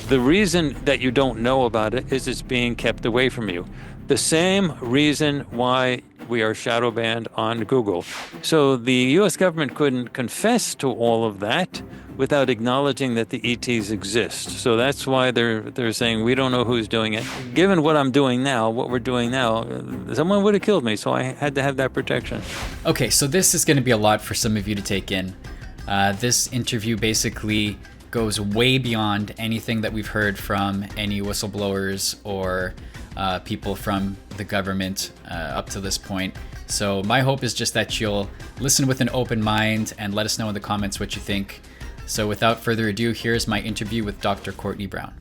The reason that you don't know about it is it's being kept away from you. The same reason why we are shadow banned on Google. So the U.S. government couldn't confess to all of that without acknowledging that the ETs exist. So that's why they're saying we don't know who's doing it. Given what I'm doing now, what we're doing now, someone would have killed me, so I had to have that protection. Okay, so this is going to be a lot for some of you to take in. This interview basically goes way beyond anything that we've heard from any whistleblowers or people from the government up to this point. So my hope is just that you'll listen with an open mind and let us know in the comments what you think. So without further ado, here's my interview with Dr. Courtney Brown.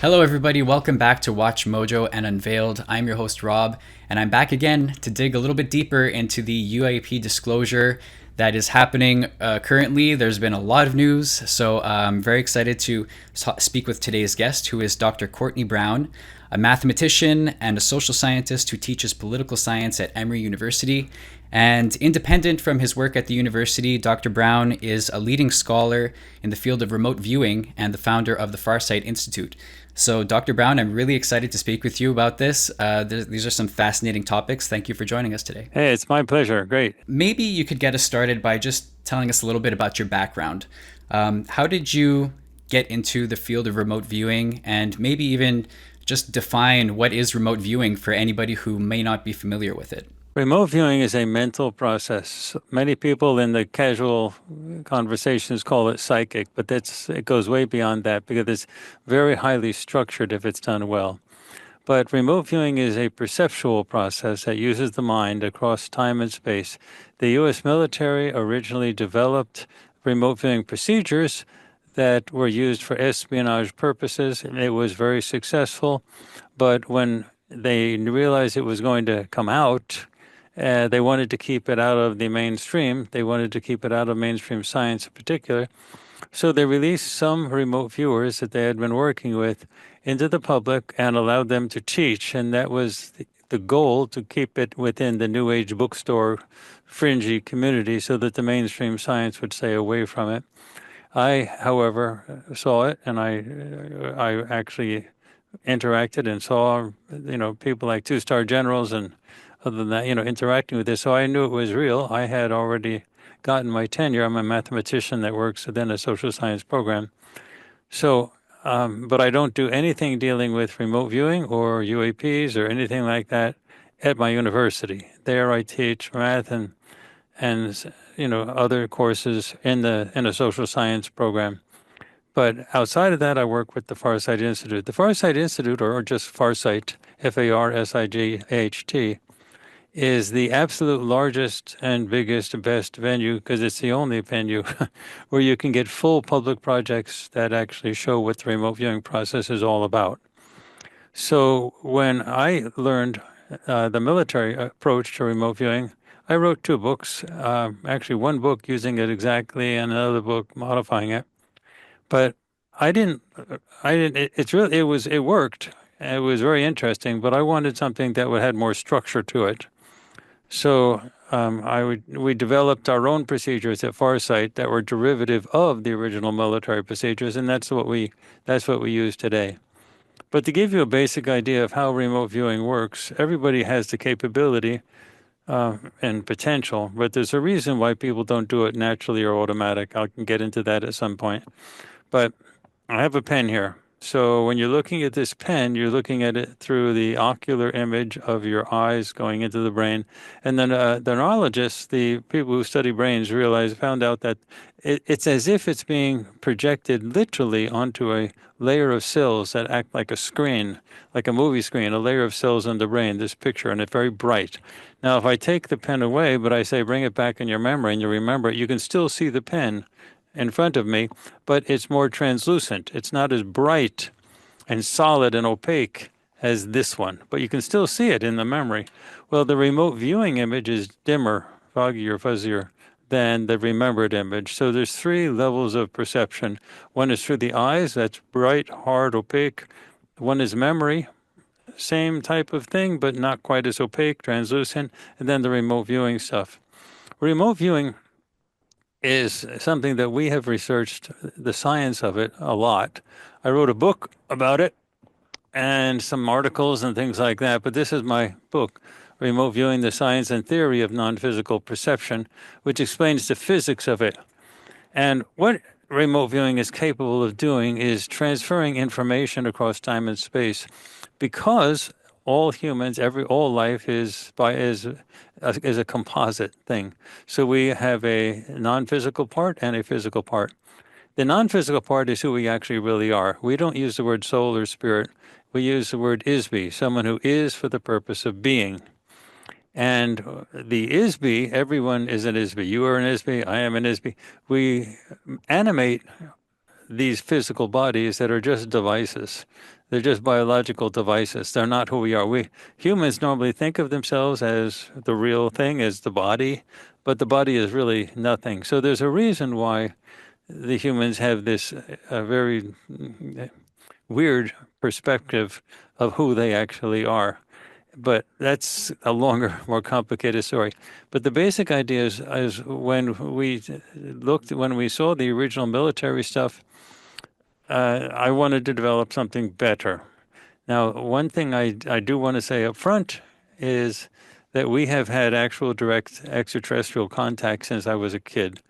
Hello everybody, welcome back to Watch Mojo and Unveiled. I'm your host Rob, and I'm back again to dig a little bit deeper into the UAP disclosure that is happening currently. There's been a lot of news, so I'm very excited to speak with today's guest, who is Dr. Courtney Brown, a mathematician and a social scientist who teaches political science at Emory University. And independent from his work at the university, Dr. Brown is a leading scholar in the field of remote viewing and the founder of the Farsight Institute. So, Dr. Brown, I'm really excited to speak with you about this. These are some fascinating topics. Thank you for joining us today. Hey, it's my pleasure. Great. Maybe you could get us started by just telling us a little bit about your background. How did you get into the field of remote viewing, and maybe even just define what is remote viewing for anybody who may not be familiar with it? Remote viewing is a mental process. Many people in the casual conversations call it psychic, but it goes way beyond that because it's very highly structured if it's done well. But remote viewing is a perceptual process that uses the mind across time and space. The U.S. military originally developed remote viewing procedures that were used for espionage purposes. It was very successful, but when they realized it was going to come out, they wanted to keep it out of the mainstream. They wanted to keep it out of mainstream science in particular. So they released some remote viewers that they had been working with into the public and allowed them to teach. And that was the goal, to keep it within the New Age bookstore fringy community so that the mainstream science would stay away from it. I, however, saw it, and I actually interacted and saw, people like two-star generals and other than that, interacting with this. So I knew it was real. I had already gotten my tenure. I'm a mathematician that works within a social science program. So, but I don't do anything dealing with remote viewing or UAPs or anything like that at my university. There I teach math and other courses in a social science program. But outside of that, I work with the Farsight Institute. The Farsight Institute, or just Farsight, Farsight, is the absolute largest and biggest, best venue, because it's the only venue where you can get full public projects that actually show what the remote viewing process is all about. So when I learned the military approach to remote viewing, I wrote two books, actually one book using it exactly and another book modifying it. But it worked. It was very interesting, but I wanted something that had more structure to it. So we developed our own procedures at Farsight that were derivative of the original military procedures, and that's what we use today. But to give you a basic idea of how remote viewing works, everybody has the capability and potential, but there's a reason why people don't do it naturally or automatic. I can get into that at some point. But I have a pen here. So when you're looking at this pen, you're looking at it through the ocular image of your eyes going into the brain. And then the neurologists, the people who study brains, found out that it's as if it's being projected literally onto a layer of cells that act like a screen, like a movie screen, a layer of cells in the brain, this picture, and it's very bright. Now, if I take the pen away, but I say bring it back in your memory and you remember it, you can still see the pen in front of me, but it's more translucent. It's not as bright and solid and opaque as this one, but you can still see it in the memory. Well, the remote viewing image is dimmer, foggier, fuzzier than the remembered image. So there's three levels of perception. One is through the eyes, that's bright, hard, opaque. One is memory, same type of thing, but not quite as opaque, translucent. And then the remote viewing stuff. Remote viewing is something that we have researched the science of it a lot. I wrote a book about it and some articles and things like that, but this is my book, Remote Viewing: The Science and Theory of Non-Physical Perception, which explains the physics of it. And what remote viewing is capable of doing is transferring information across time and space, because all humans, all life is a composite thing. So we have a non-physical part and a physical part. The non-physical part is who we actually really are. We don't use the word soul or spirit. We use the word isbe, someone who is for the purpose of being. And the isbe, everyone is an isbe. You are an isbe, I am an isbe. We animate these physical bodies that are just devices. They're just biological devices. They're not who we are. We humans normally think of themselves as the real thing, as the body, but the body is really nothing. So there's a reason why the humans have this very weird perspective of who they actually are. But that's a longer, more complicated story. But the basic idea is when we saw the original military stuff, I wanted to develop something better. Now, one thing I do want to say up front is that we have had actual direct extraterrestrial contact since I was a kid.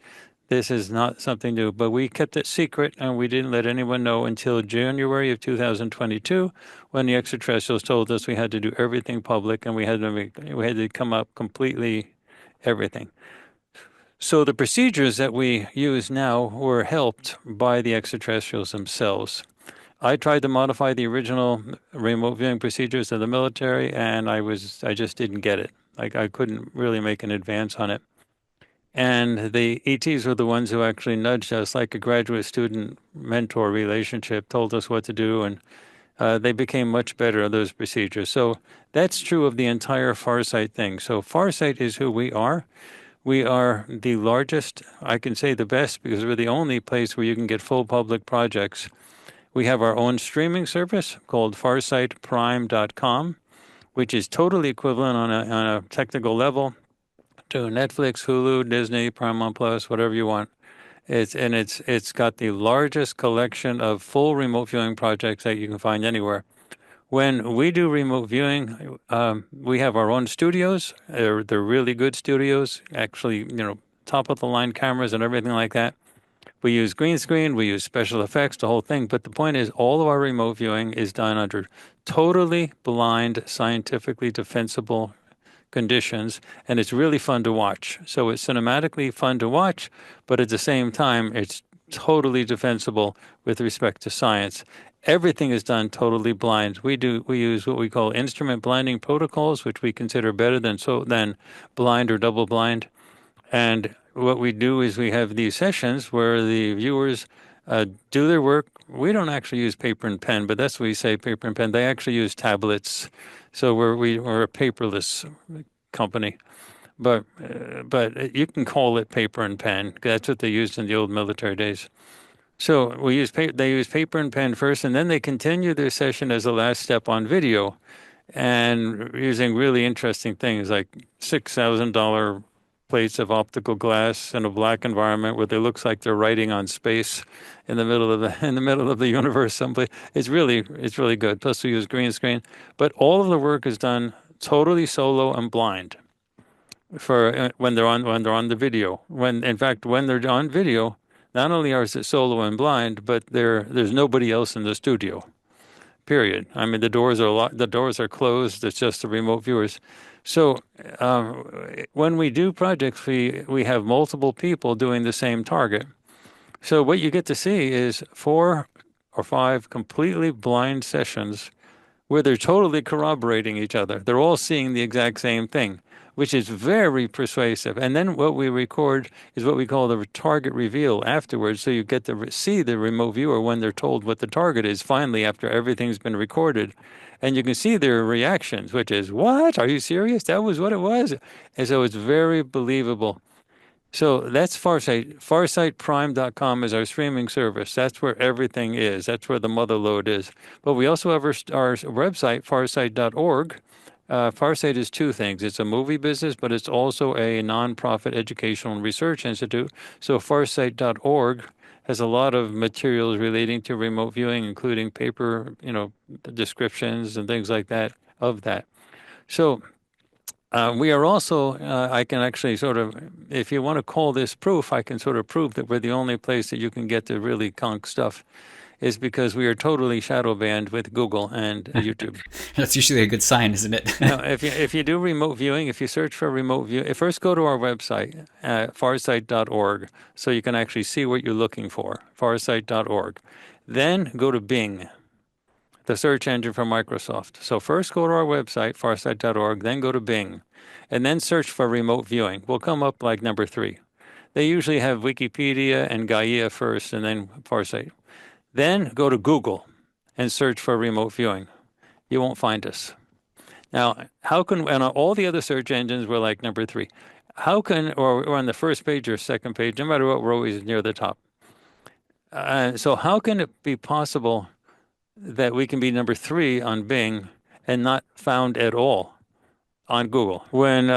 This is not something new, but we kept it secret and we didn't let anyone know until January of 2022, when the extraterrestrials told us we had to do everything public and we had to come up completely everything. So the procedures that we use now were helped by the extraterrestrials themselves. I tried to modify the original remote viewing procedures of the military, and I just didn't get it. I couldn't really make an advance on it. And the ETs were the ones who actually nudged us, like a graduate student mentor relationship, told us what to do, and they became much better at those procedures. So that's true of the entire Farsight thing. So Farsight is who we are. We are the largest, I can say the best, because we're the only place where you can get full public projects. We have our own streaming service called farsightprime.com, which is totally equivalent on a technical level to Netflix, Hulu, Disney, Paramount Plus, whatever you want. It's got the largest collection of full remote viewing projects that you can find anywhere. When we do remote viewing, we have our own studios. They're really good studios, actually, top of the line cameras and everything like that. We use green screen, we use special effects, the whole thing. But the point is, all of our remote viewing is done under totally blind, scientifically defensible conditions, and it's really fun to watch. So it's cinematically fun to watch, but at the same time, it's totally defensible with respect to science. Everything is done totally blind. We use what we call instrument blinding protocols, which we consider better than blind or double blind. And what we do is we have these sessions where the viewers do their work. We don't actually use paper and pen, but that's what we say, paper and pen. They actually use tablets. So we're a paperless company, but you can call it paper and pen. That's what they used in the old military days. So they use paper and pen first, and then they continue their session as a last step on video, and using really interesting things like $6,000 plates of optical glass in a black environment where it looks like they're writing on space in the middle of the universe someplace. It's really good. Plus we use green screen, but all of the work is done totally solo and blind for when they're on the video. When they're on video, not only is it solo and blind, but there's nobody else in the studio. Period. I mean, the doors are closed. It's just the remote viewers. So when we do projects, we have multiple people doing the same target. So what you get to see is 4 or 5 completely blind sessions where they're totally corroborating each other. They're all seeing the exact same thing, which is very persuasive. And then what we record is what we call the target reveal afterwards. So you get to see the remote viewer when they're told what the target is finally after everything's been recorded. And you can see their reactions, which is, what? Are you serious? That was what it was? And so it's very believable. So that's Farsight. Farsightprime.com is our streaming service. That's where everything is. That's where the mother lode is. But we also have our website, farsight.org, Farsight is two things. It's a movie business, but it's also a nonprofit educational and research institute. So farsight.org has a lot of materials relating to remote viewing, including paper, descriptions and things like that of that. So we are also, I can actually sort of, if you want to call this proof, I can sort of prove that we're the only place that you can get the really conk stuff, is because we are totally shadow banned with Google and YouTube. That's usually a good sign, isn't it? Now, if you do remote viewing, if you search for remote view, first go to our website, farsight.org, so you can actually see what you're looking for, farsight.org. Then go to Bing, the search engine for Microsoft. So first go to our website, farsight.org, then go to Bing, and then search for remote viewing. We'll come up like number 3. They usually have Wikipedia and Gaia first, and then Farsight. Then go to Google and search for remote viewing. You won't find us. Now, and all the other search engines were like number 3. Or on the first page or second page, no matter what, we're always near the top. So how can it be possible that we can be number 3 on Bing and not found at all on Google? When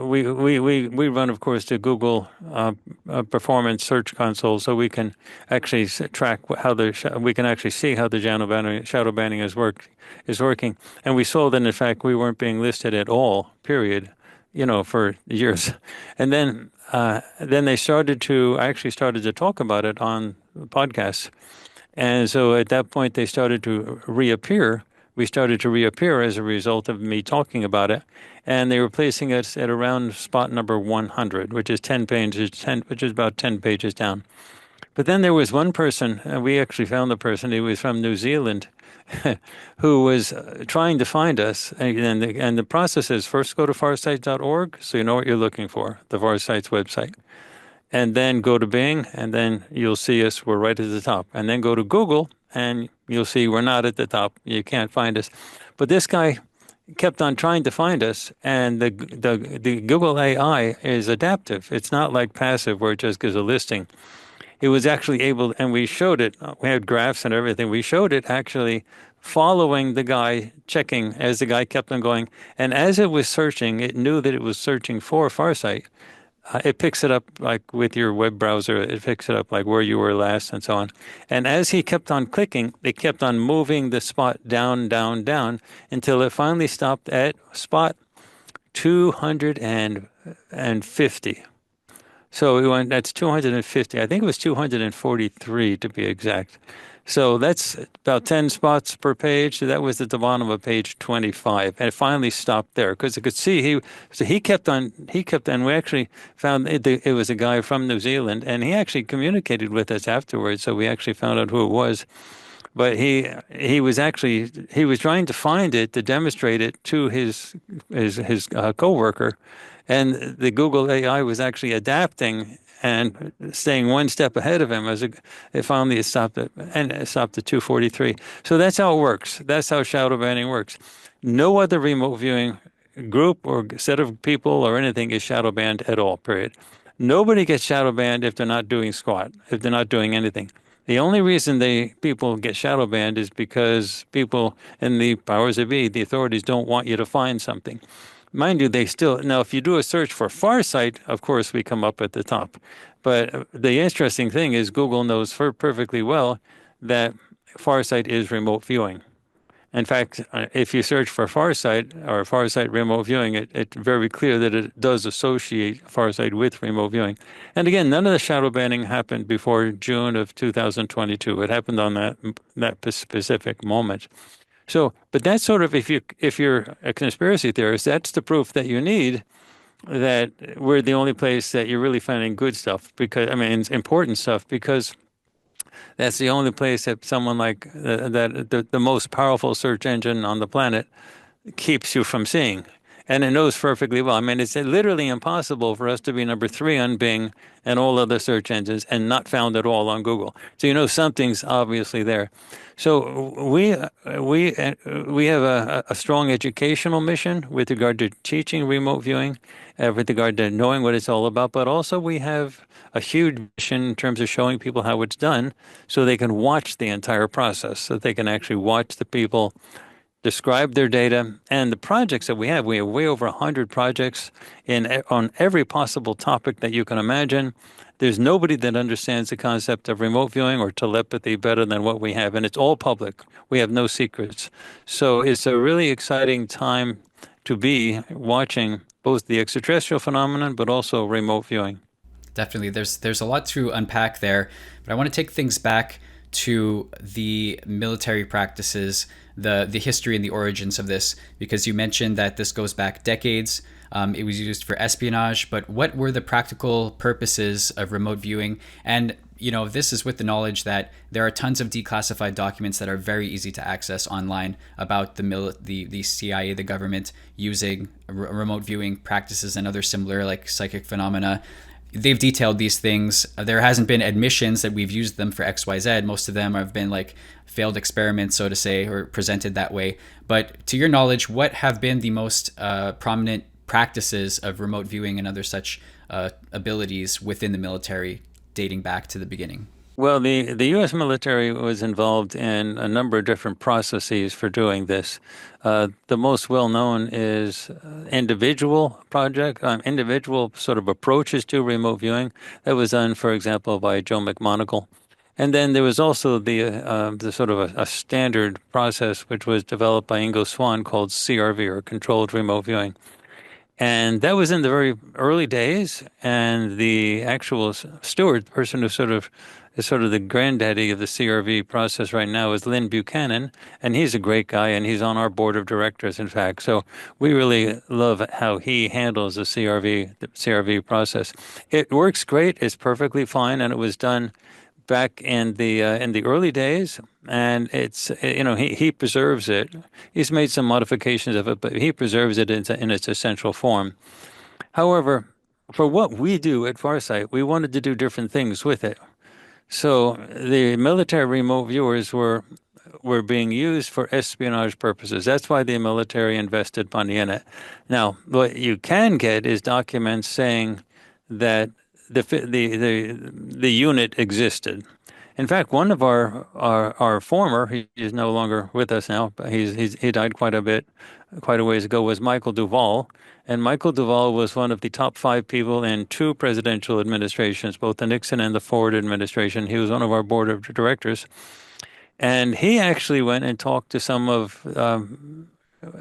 we run, of course, the Google performance search console, so we can actually track we can actually see how the shadow banning is working. And we saw that, in fact, we weren't being listed at all, period, for years. And then they started to talk about it on podcasts. And so at that point, they started to reappear. We started to reappear as a result of me talking about it. And they were placing us at around spot number 100, which is about 10 pages down. But then there was one person, and we actually found the person. He was from New Zealand, who was trying to find us. And the process is, first go to farsight.org, so you know what you're looking for, the Farsight's website. And then go to Bing, and then you'll see us. We're right at the top. And then go to Google, and you'll see we're not at the top. You can't find us. But this guy kept on trying to find us, and the Google AI is adaptive. It's not like passive, where it just gives a listing. It was actually able, and we showed it. We had graphs and everything. We showed it actually following the guy, checking as the guy kept on going. And as it was searching, it knew that it was searching for Farsight. It picks it up like with your web browser. It picks it up like where you were last and so on. And as he kept on clicking, it kept on moving the spot down, down, down until it finally stopped at spot 250. So that's 250. I think it was 243 to be exact. So that's about 10 spots per page. So that was at the bottom of page 25. And it finally stopped there because it could see he kept on. We actually found it was a guy from New Zealand, and he actually communicated with us afterwards. So we actually found out who it was. But he was trying to find it to demonstrate it to his coworker, and the Google AI was actually adapting and staying one step ahead of him as it finally stopped at 243. So that's how it works. That's how shadow banning works. No other remote viewing group or set of people or anything is shadow banned at all, period. Nobody gets shadow banned if they're not doing squat, if they're not doing anything. The only reason people get shadow banned is because people in the powers that be, the authorities, don't want you to find something. Mind you, now if you do a search for Farsight, of course we come up at the top. But the interesting thing is Google knows perfectly well that Farsight is remote viewing. In fact, if you search for Farsight or Farsight remote viewing, it's very clear that it does associate Farsight with remote viewing. And again, none of the shadow banning happened before June of 2022. It happened on that specific moment. So, but that's sort of, if you're a conspiracy theorist, that's the proof that you need that we're the only place that you're really finding good stuff, it's important stuff, because that's the only place that someone like the most powerful search engine on the planet keeps you from seeing. And it knows perfectly well. It's literally impossible for us to be number 3 on Bing and all other search engines and not found at all on Google. So something's obviously there. So we have a strong educational mission with regard to teaching remote viewing, with regard to knowing what it's all about. But also we have a huge mission in terms of showing people how it's done, so they can watch the entire process, so they can actually watch the people describe their data and the projects that we have. We have way over 100 projects on every possible topic that you can imagine. There's nobody that understands the concept of remote viewing or telepathy better than what we have, and it's all public. We have no secrets. So it's a really exciting time to be watching both the extraterrestrial phenomenon, but also remote viewing. Definitely, there's a lot to unpack there, but I want to take things back to the military practices, the history and the origins of this, because you mentioned that this goes back decades. It was used for espionage, but what were the practical purposes of remote viewing? And this is with the knowledge that there are tons of declassified documents that are very easy to access online about the CIA, the government, using remote viewing practices and other similar like psychic phenomena. They've detailed these things. There hasn't been admissions that we've used them for XYZ. Most of them have been like failed experiments, so to say, or presented that way. But to your knowledge, what have been the most prominent practices of remote viewing and other such abilities within the military dating back to the beginning? Well, the U.S. military was involved in a number of different processes for doing this. The most well-known is individual sort of approaches to remote viewing. That was done, for example, by Joe McMoneagle. And then there was also the sort of a standard process which was developed by Ingo Swann called CRV, or controlled remote viewing. And that was in the very early days. And the actual steward, person who is sort of the granddaddy of the CRV process right now, is Lynn Buchanan. And he's a great guy, and he's on our board of directors, in fact. So we really love how he handles the CRV process. It works great. It's perfectly fine. And it was done back in the early days, and it's he preserves it. He's made some modifications of it, but he preserves it in its essential form. However, for what we do at Farsight, we wanted to do different things with it. So the military remote viewers were being used for espionage purposes. That's why the military invested money in it. Now, what you can get is documents saying that the unit existed. In fact, one of our former, he is no longer with us now, but he died quite a ways ago, was Michael Duvall. And Michael Duvall was one of the top 5 people in 2 presidential administrations, both the Nixon and the Ford administration. He was one of our board of directors. And he actually went and talked to some of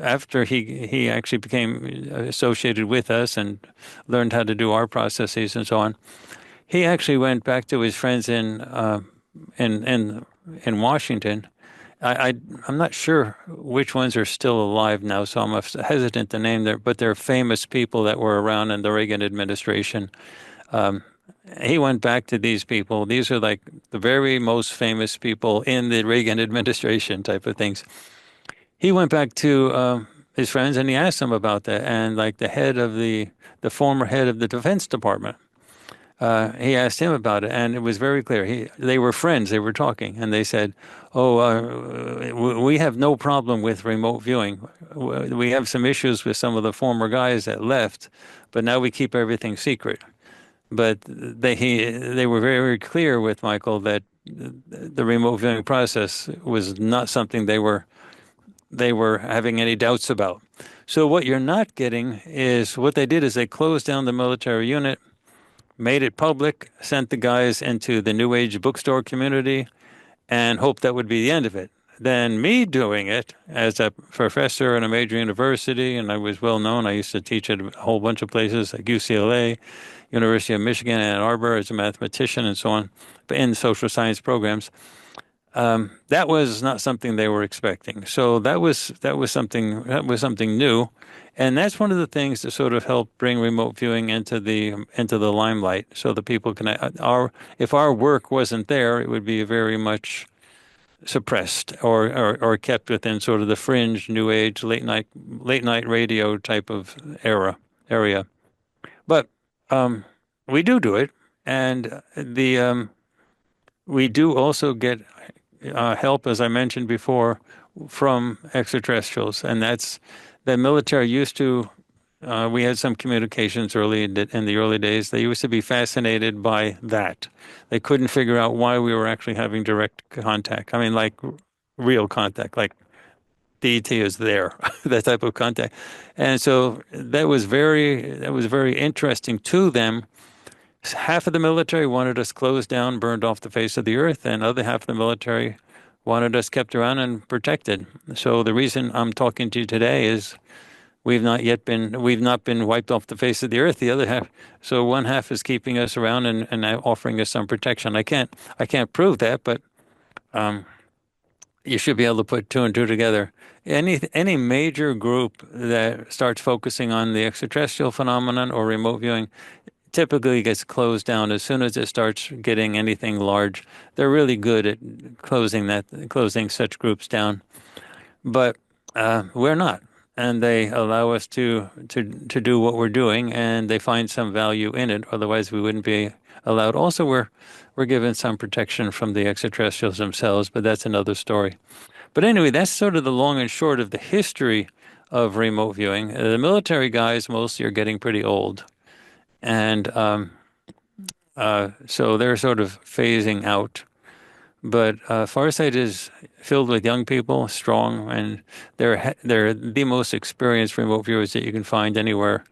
after he actually became associated with us and learned how to do our processes and so on, he actually went back to his friends in Washington. I'm not sure which ones are still alive now, so I'm hesitant to name them, but they're famous people that were around in the Reagan administration. He went back to these people. These are like the very most famous people in the Reagan administration type of things. He went back to his friends and he asked them about that. And like the former head of the Defense Department, he asked him about it, and it was very clear. They were friends. They were talking, and they said, "Oh, we have no problem with remote viewing. We have some issues with some of the former guys that left, but now we keep everything secret." But they were very, very clear with Michael that the remote viewing process was not something they were having any doubts about. So what you're not getting is what they did is they closed down the military unit, made it public, sent the guys into the New Age bookstore community, and hoped that would be the end of it. Then me doing it as a professor in a major university, and I was well known. I used to teach at a whole bunch of places like UCLA, University of Michigan, Ann Arbor as a mathematician and so on, in social science programs. That was not something they were expecting. So that was something new, and that's one of the things that sort of helped bring remote viewing into the limelight, so that people can if our work wasn't there, it would be very much suppressed or kept within sort of the fringe New Age late night radio type of area. But we do it, and we do also get help, as I mentioned before, from extraterrestrials, and that's the military used to. We had some communications in the early days. They used to be fascinated by that. They couldn't figure out why we were actually having direct contact. I mean, like real contact, like the ET is there, that type of contact. And so that was very interesting to them. Half of the military wanted us closed down, burned off the face of the earth, and other half of the military wanted us kept around and protected. So the reason I'm talking to you today is we've not been wiped off the face of the earth. The other half, so one half is keeping us around and offering us some protection. I can't prove that, but you should be able to put two and two together. Any major group that starts focusing on the extraterrestrial phenomenon or remote viewing typically gets closed down as soon as it starts getting anything large. They're really good at closing such groups down, but we're not, and they allow us to do what we're doing, and they find some value in it. Otherwise, we wouldn't be allowed. Also, we're given some protection from the extraterrestrials themselves, but that's another story. But anyway, that's sort of the long and short of the history of remote viewing. The military guys mostly are getting pretty old. And so they're sort of phasing out. But Farsight is filled with young people, strong, and they're the most experienced remote viewers that you can find anywhere,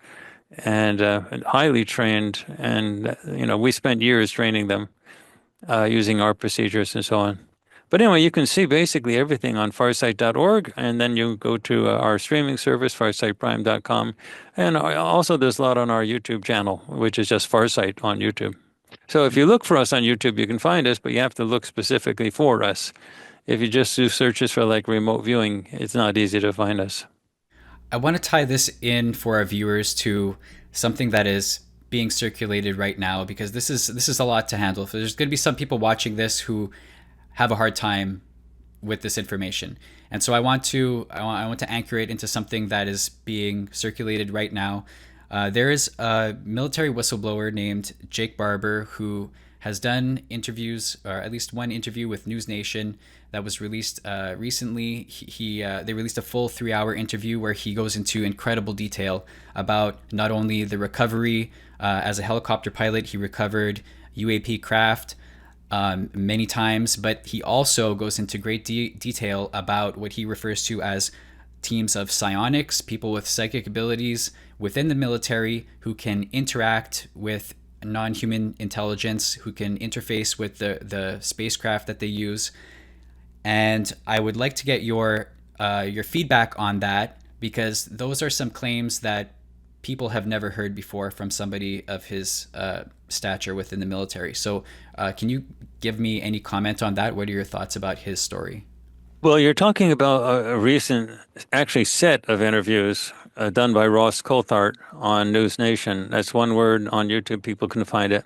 and highly trained. And we spent years training them using our procedures and so on. But anyway, you can see basically everything on farsight.org, and then you go to our streaming service, farsightprime.com. And also there's a lot on our YouTube channel, which is just Farsight on YouTube. So if you look for us on YouTube, you can find us, but you have to look specifically for us. If you just do searches for like remote viewing, it's not easy to find us. I want to tie this in for our viewers to something that is being circulated right now, because this is a lot to handle. There's going to be some people watching this who have a hard time with this information. And so I want to anchor it into something that is being circulated right now. There is a military whistleblower named Jake Barber who has done interviews, or at least one interview with News Nation that was released recently. They released a full 3-hour interview where he goes into incredible detail about not only the recovery as a helicopter pilot. He recovered UAP craft many times, but he also goes into great detail about what he refers to as teams of psionics, people with psychic abilities within the military who can interact with non-human intelligence, who can interface with the spacecraft that they use. And I would like to get your feedback on that, because those are some claims that people have never heard before from somebody of his stature within the military. So can you give me any comment on that? What are your thoughts about his story? Well, you're talking about a recent, actually, set of interviews done by Ross Coulthart on News Nation. That's one word on YouTube. People can find it.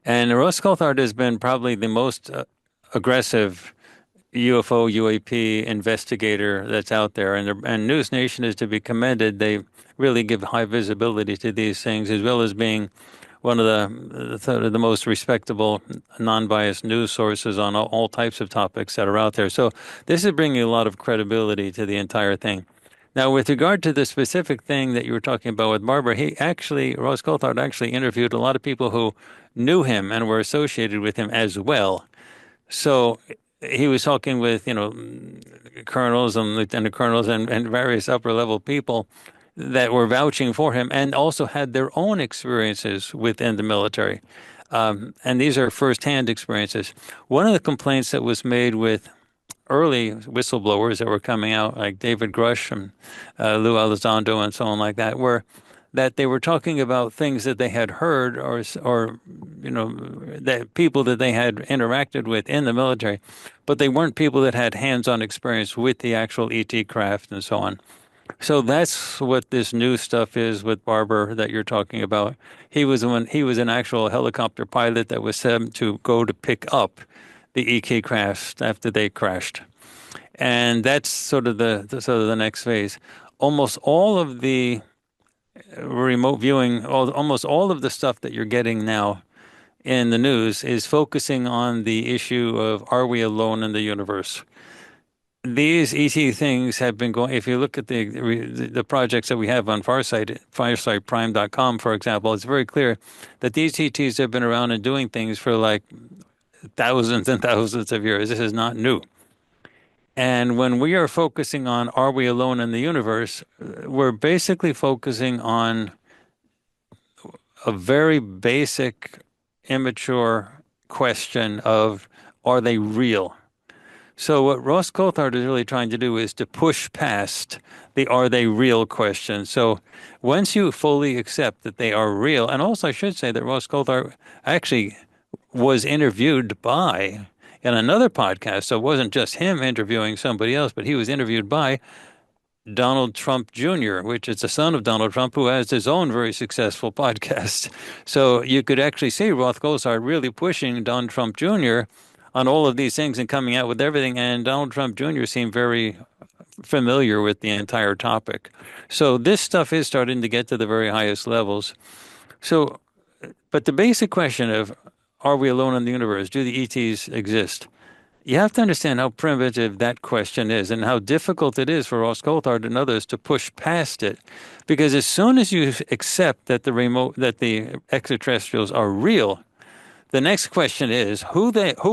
And Ross Coulthart has been probably the most aggressive UFO, UAP investigator that's out there. And News Nation is to be commended. They really give high visibility to these things, as well as being one of the most respectable, non-biased news sources on all types of topics that are out there. So this is bringing a lot of credibility to the entire thing. Now, with regard to the specific thing that you were talking about with Barber, Ross Coulthart actually interviewed a lot of people who knew him and were associated with him as well. So he was talking with, colonels and lieutenant colonels and various upper level people that were vouching for him and also had their own experiences within the military. And these are firsthand experiences. One of the complaints that was made with early whistleblowers that were coming out, like David Grush and Lou Elizondo and so on like that, were that they were talking about things that they had heard or that people that they had interacted with in the military, but they weren't people that had hands-on experience with the actual ET craft and so on. So that's what this new stuff is with Barber that you're talking about. He was an actual helicopter pilot that was sent to go to pick up the ET craft after they crashed, and that's sort of the next phase. Almost all of the remote viewing, almost all of the stuff that you're getting now in the news is focusing on the issue of, are we alone in the universe? These ET things have been going. If you look at the projects that we have on Farsight, farsightprime.com, for example, it's very clear that these ETs have been around and doing things for like thousands and thousands of years. This is not new. And when we are focusing on are we alone in the universe, we're basically focusing on a very basic, immature question of are they real? So what Ross Coulthard is really trying to do is to push past the are they real question. So once you fully accept that they are real, and also I should say that Ross Coulthard actually was interviewed by in another podcast. So it wasn't just him interviewing somebody else, but he was interviewed by Donald Trump Jr., which is the son of Donald Trump, who has his own very successful podcast. So you could actually see Ross Coulthard really pushing Donald Trump Jr. on all of these things and coming out with everything. And Donald Trump Jr. seemed very familiar with the entire topic. So this stuff is starting to get to the very highest levels. So, but the basic question of are we alone in the universe? Do the ETs exist? You have to understand how primitive that question is and how difficult it is for Ross Coulthard and others to push past it. Because as soon as you accept that the extraterrestrials are real, the next question is who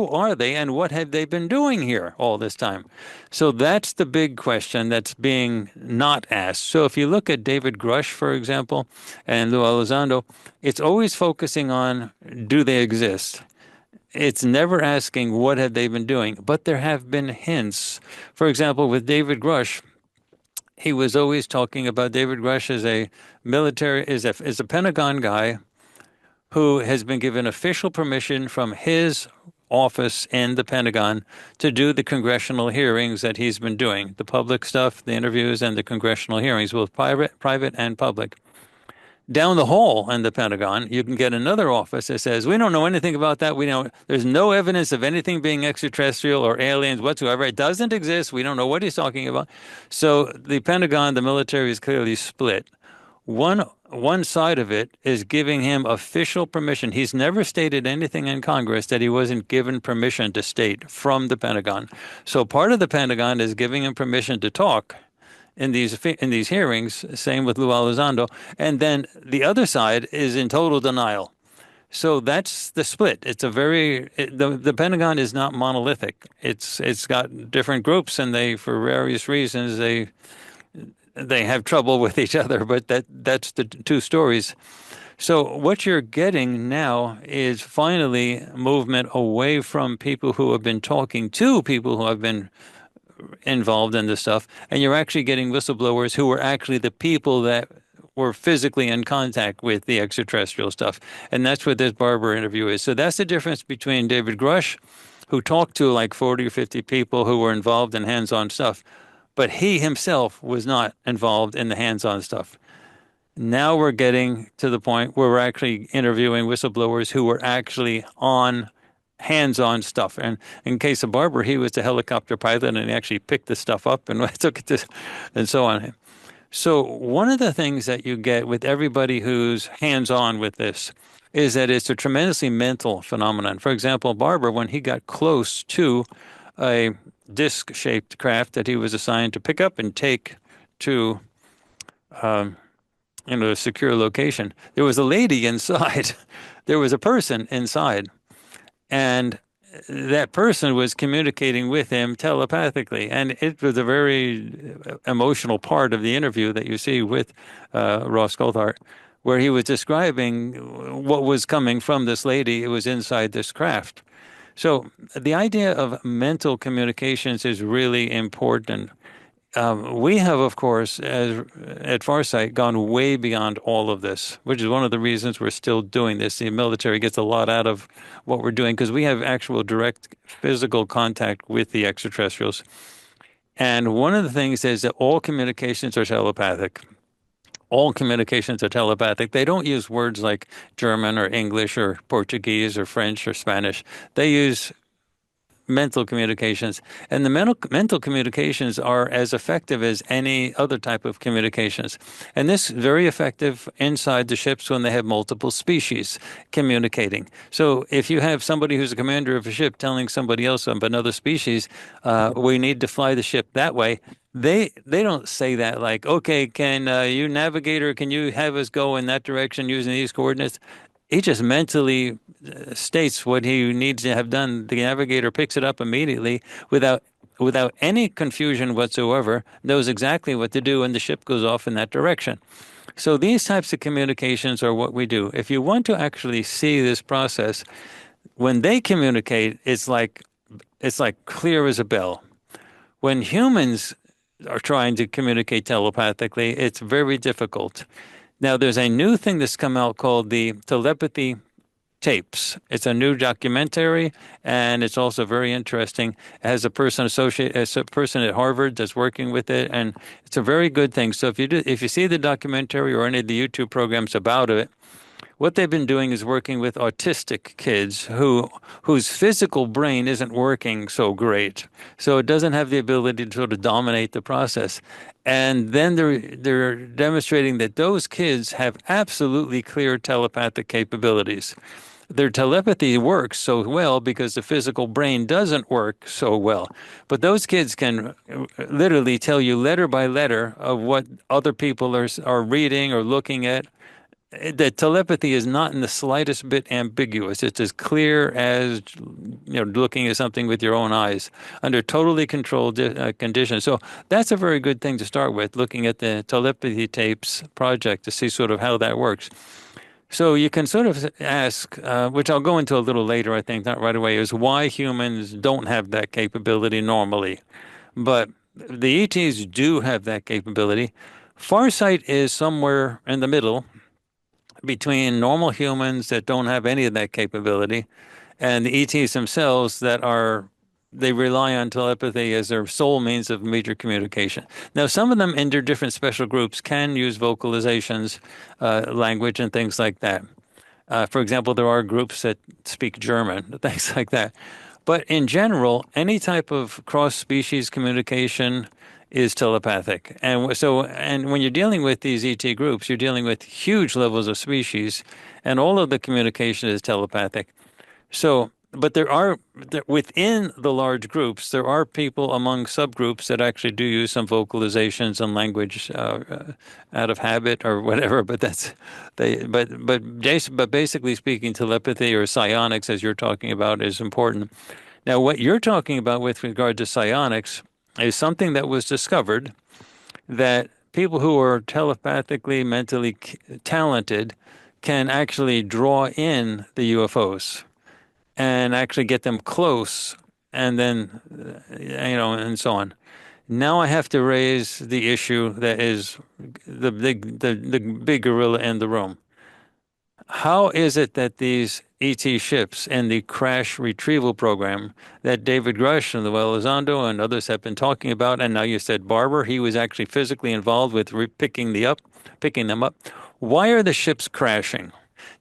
are they and what have they been doing here all this time? So that's the big question that's being not asked. So if you look at David Grush, for example, and Lou Elizondo, it's always focusing on do they exist? It's never asking what have they been doing, but there have been hints. For example, with David Grush, he was always talking about David Grush as a Pentagon guy who has been given official permission from his office in the Pentagon to do the congressional hearings that he's been doing, the public stuff, the interviews, and the congressional hearings, both private and public. Down the hall in the Pentagon, you can get another office that says, we don't know anything about that. There's no evidence of anything being extraterrestrial or aliens whatsoever. It doesn't exist. We don't know what he's talking about. So the Pentagon, the military is clearly split. One side of it is giving him official permission. He's never stated anything in Congress that he wasn't given permission to state from the Pentagon. So part of the Pentagon is giving him permission to talk in these hearings, same with Lou Elizondo, and then the other side is in total denial. So that's the split. It's the Pentagon is not monolithic. It's got different groups, and for various reasons they have trouble with each other. But that's the two stories. So what you're getting now is finally movement away from people who have been talking to people who have been involved in this stuff, and you're actually getting whistleblowers who were actually the people that were physically in contact with the extraterrestrial stuff. And that's what this Barber interview is. So that's the difference between David Grush, who talked to like 40 or 50 people who were involved in hands-on stuff, but he himself was not involved in the hands-on stuff. Now we're getting to the point where we're actually interviewing whistleblowers who were actually on hands-on stuff. And in case of Barber, he was the helicopter pilot and he actually picked the stuff up and took it to, and so on. So one of the things that you get with everybody who's hands-on with this is that it's a tremendously mental phenomenon. For example, Barber, when he got close to a disc-shaped craft that he was assigned to pick up and take to a secure location, there was a lady inside. There was a person inside. And that person was communicating with him telepathically. And it was a very emotional part of the interview that you see with Ross Coulthard, where he was describing what was coming from this lady who was inside this craft. So the idea of mental communications is really important. We have, of course, at Farsight, gone way beyond all of this, which is one of the reasons we're still doing this. The military gets a lot out of what we're doing because we have actual direct physical contact with the extraterrestrials. And one of the things is that all communications are telepathic. All communications are telepathic. They don't use words like German or English or Portuguese or French or Spanish. They use mental communications, and the mental communications are as effective as any other type of communications. And this is very effective inside the ships when they have multiple species communicating. So if you have somebody who's a commander of a ship telling somebody else of another species, we need to fly the ship that way, they don't say that like, okay, can you navigator, can you have us go in that direction using these coordinates? he just mentally states what he needs to have done. The navigator picks it up immediately without any confusion whatsoever, knows exactly what to do, and the ship goes off in that direction. So these types of communications are what we do. If you want to actually see this process, when they communicate, it's like clear as a bell. When humans are trying to communicate telepathically, it's very difficult. Now, there's a new thing that's come out called the Telepathy Tapes. It's a new documentary, and it's also very interesting. It has a person at Harvard that's working with it, and it's a very good thing. So if you see the documentary or any of the YouTube programs about it, what they've been doing is working with autistic kids whose physical brain isn't working so great. So it doesn't have the ability to sort of dominate the process. And then they're demonstrating that those kids have absolutely clear telepathic capabilities. Their telepathy works so well because the physical brain doesn't work so well. But those kids can literally tell you letter by letter of what other people are reading or looking at. The telepathy is not in the slightest bit ambiguous. It's as clear as looking at something with your own eyes under totally controlled conditions. So that's a very good thing to start with, looking at the Telepathy Tapes project to see sort of how that works. So you can sort of ask, which I'll go into a little later, I think, not right away, is why humans don't have that capability normally. But the ETs do have that capability. Farsight is somewhere in the middle between normal humans that don't have any of that capability and the ETs themselves they rely on telepathy as their sole means of major communication. Now, some of them in their different special groups can use vocalizations, language, and things like that. For example, there are groups that speak German, things like that. But in general, any type of cross-species communication is telepathic. And when you're dealing with these ET groups, you're dealing with huge levels of species, and all of the communication is telepathic. So, but within the large groups, there are people among subgroups that actually do use some vocalizations and language out of habit or whatever. But but basically speaking, telepathy or psionics, as you're talking about, is important. Now, what you're talking about with regard to psionics is something that was discovered, that people who are telepathically, mentally talented can actually draw in the UFOs and actually get them close, and then, and so on. Now I have to raise the issue that is the big gorilla in the room. How is it that these ET ships in the crash retrieval program that David Grush and Noel Elizondo and others have been talking about, and now you said Barber, he was actually physically involved with picking them up. Why are the ships crashing?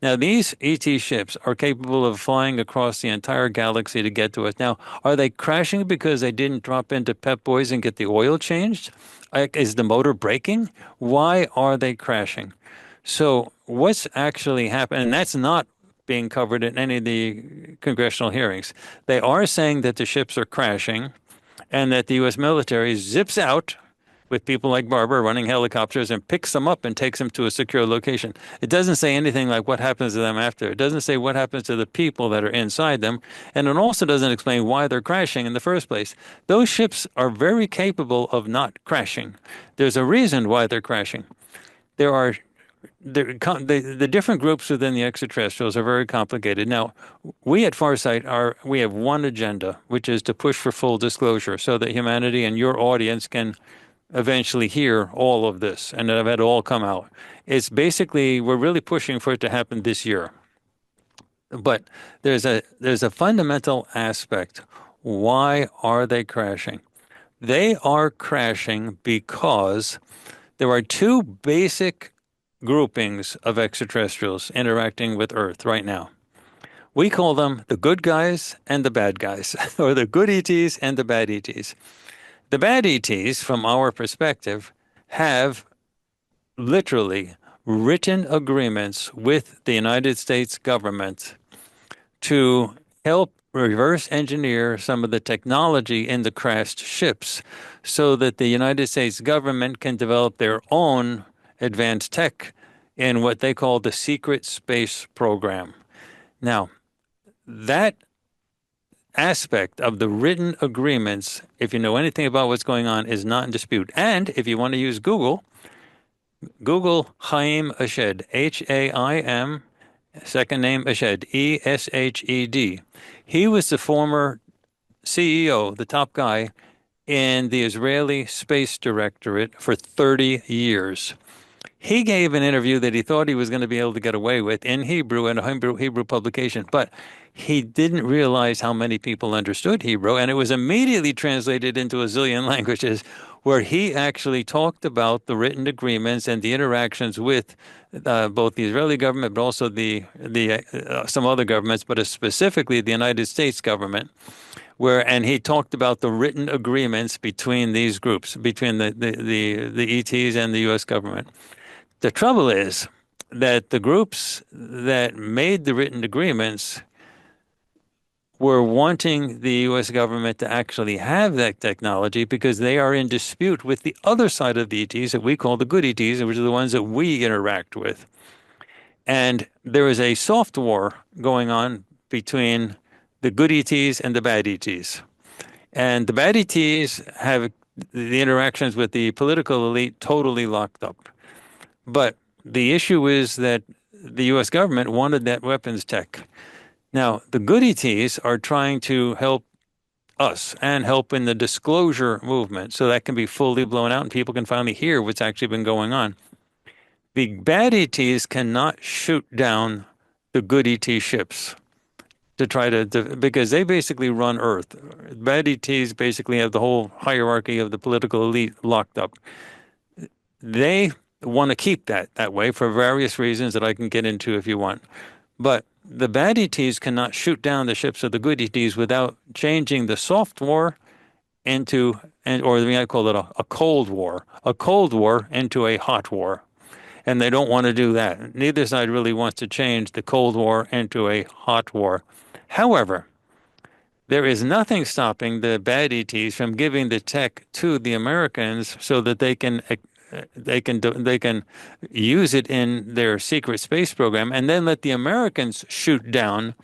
Now, these ET ships are capable of flying across the entire galaxy to get to us. Now, are they crashing because they didn't drop into Pep Boys and get the oil changed? Is the motor breaking? Why are they crashing? So what's actually happening, and that's not being covered in any of the congressional hearings. They are saying that the ships are crashing and that the U.S. military zips out with people like Barber running helicopters and picks them up and takes them to a secure location. It doesn't say anything like what happens to them after. It doesn't say what happens to the people that are inside them. And it also doesn't explain why they're crashing in the first place. Those ships are very capable of not crashing. There's a reason why they're crashing. The different groups within the extraterrestrials are very complicated. Now, we at Farsight we have one agenda, which is to push for full disclosure so that humanity and your audience can eventually hear all of this and have it all come out. It's basically, we're really pushing for it to happen this year. But there's a fundamental aspect. Why are they crashing? They are crashing because there are two basic groupings of extraterrestrials interacting with Earth right now. We call them the good guys and the bad guys, or the good ETs and the bad ETs. The bad ETs, from our perspective, have literally written agreements with the United States government to help reverse engineer some of the technology in the crashed ships so that the United States government can develop their own advanced tech in what they call the secret space program. Now, that aspect of the written agreements, if you know anything about what's going on, is not in dispute. And if you want to use Google, Google Haim Eshed, Haim, second name Eshed, Eshed. He was the former CEO, the top guy in the Israeli Space Directorate for 30 years. He gave an interview that he thought he was going to be able to get away with in Hebrew in a Hebrew publication, but he didn't realize how many people understood Hebrew, and it was immediately translated into a zillion languages, where he actually talked about the written agreements and the interactions with both the Israeli government, but also the some other governments, but specifically the United States government. And he talked about the written agreements between these groups, between the ETs and the U.S. government. The trouble is that the groups that made the written agreements were wanting the U.S. government to actually have that technology because they are in dispute with the other side of the ETs that we call the good ETs, which are the ones that we interact with. And there is a soft war going on between the good ETs and the bad ETs. And the bad ETs have the interactions with the political elite totally locked up. But the issue is that the U.S. government wanted that weapons tech. Now, the good ETs are trying to help us and help in the disclosure movement so that can be fully blown out and people can finally hear what's actually been going on. The bad ETs cannot shoot down the good ET ships to try to, because they basically run Earth. Bad ETs basically have the whole hierarchy of the political elite locked up. They want to keep that way for various reasons that I can get into if you want. But the bad ETs cannot shoot down the ships of the good ETs without changing the soft war into, or I call it a cold war into a hot war. And they don't want to do that. Neither side really wants to change the Cold War into a hot war. However, there is nothing stopping the bad ETs from giving the tech to the Americans so that they can use it in their secret space program and then let the Americans shoot down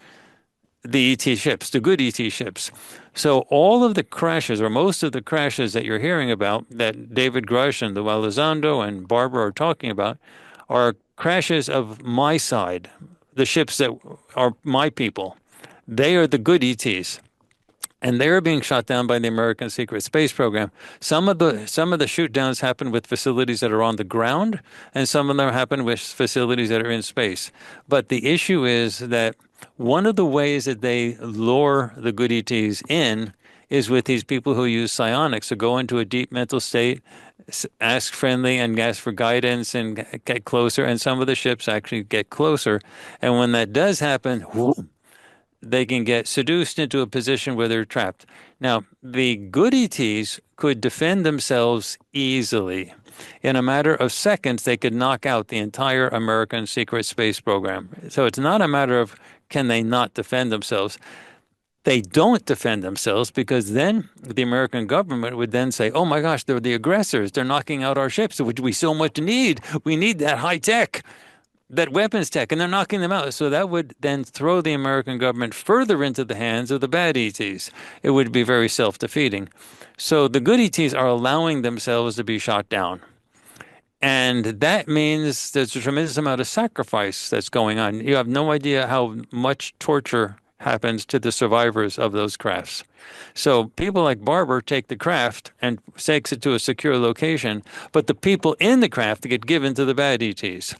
the ET ships, the good ET ships. So all of the crashes, or most of the crashes that you're hearing about, that David Grush and the Elizondo and Barber are talking about, are crashes of my side, the ships that are my people. They are the good ETs. And they're being shot down by the American secret space program. Some of the shoot downs happen with facilities that are on the ground, and some of them happen with facilities that are in space. But the issue is that one of the ways that they lure the good ETs in is with these people who use psionics, to go into a deep mental state, ask friendly and ask for guidance and get closer. And some of the ships actually get closer. And when that does happen, whoop, they can get seduced into a position where they're trapped. Now, the good ETs could defend themselves easily. In a matter of seconds, they could knock out the entire American secret space program. So it's not a matter of can they not defend themselves. They don't defend themselves because then the American government would then say, oh my gosh, they're the aggressors. They're knocking out our ships, which we so much need. We need that high tech, that weapons tech, and they're knocking them out. So that would then throw the American government further into the hands of the bad ETs. It would be very self-defeating. So the good ETs are allowing themselves to be shot down. And that means there's a tremendous amount of sacrifice that's going on. You have no idea how much torture happens to the survivors of those crafts. So people like Barber take the craft and takes it to a secure location, but the people in the craft get given to the bad ETs.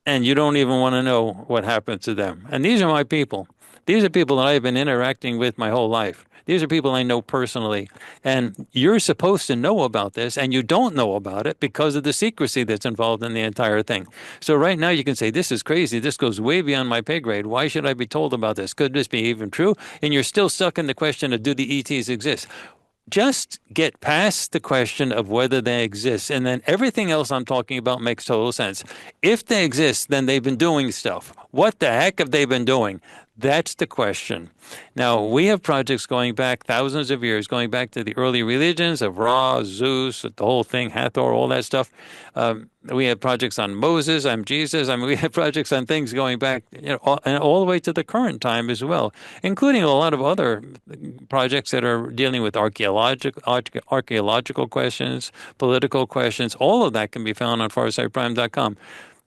And you don't even want to know what happens to them. And these are my people. These are people that I've been interacting with my whole life. These are people I know personally. And you're supposed to know about this, and you don't know about it because of the secrecy that's involved in the entire thing. So right now you can say, this is crazy. This goes way beyond my pay grade. Why should I be told about this? Could this be even true? And you're still stuck in the question of, do the ETs exist? Just get past the question of whether they exist, and then everything else I'm talking about makes total sense. If they exist, then they've been doing stuff. What the heck have they been doing? That's the question. Now, we have projects going back thousands of years, going back to the early religions of Ra, Zeus, the whole thing, Hathor, all that stuff. We have projects on Moses, on Jesus. I mean, we have projects on things going back, and all the way to the current time as well, including a lot of other projects that are dealing with archaeological questions, political questions. All of that can be found on farsightprime.com.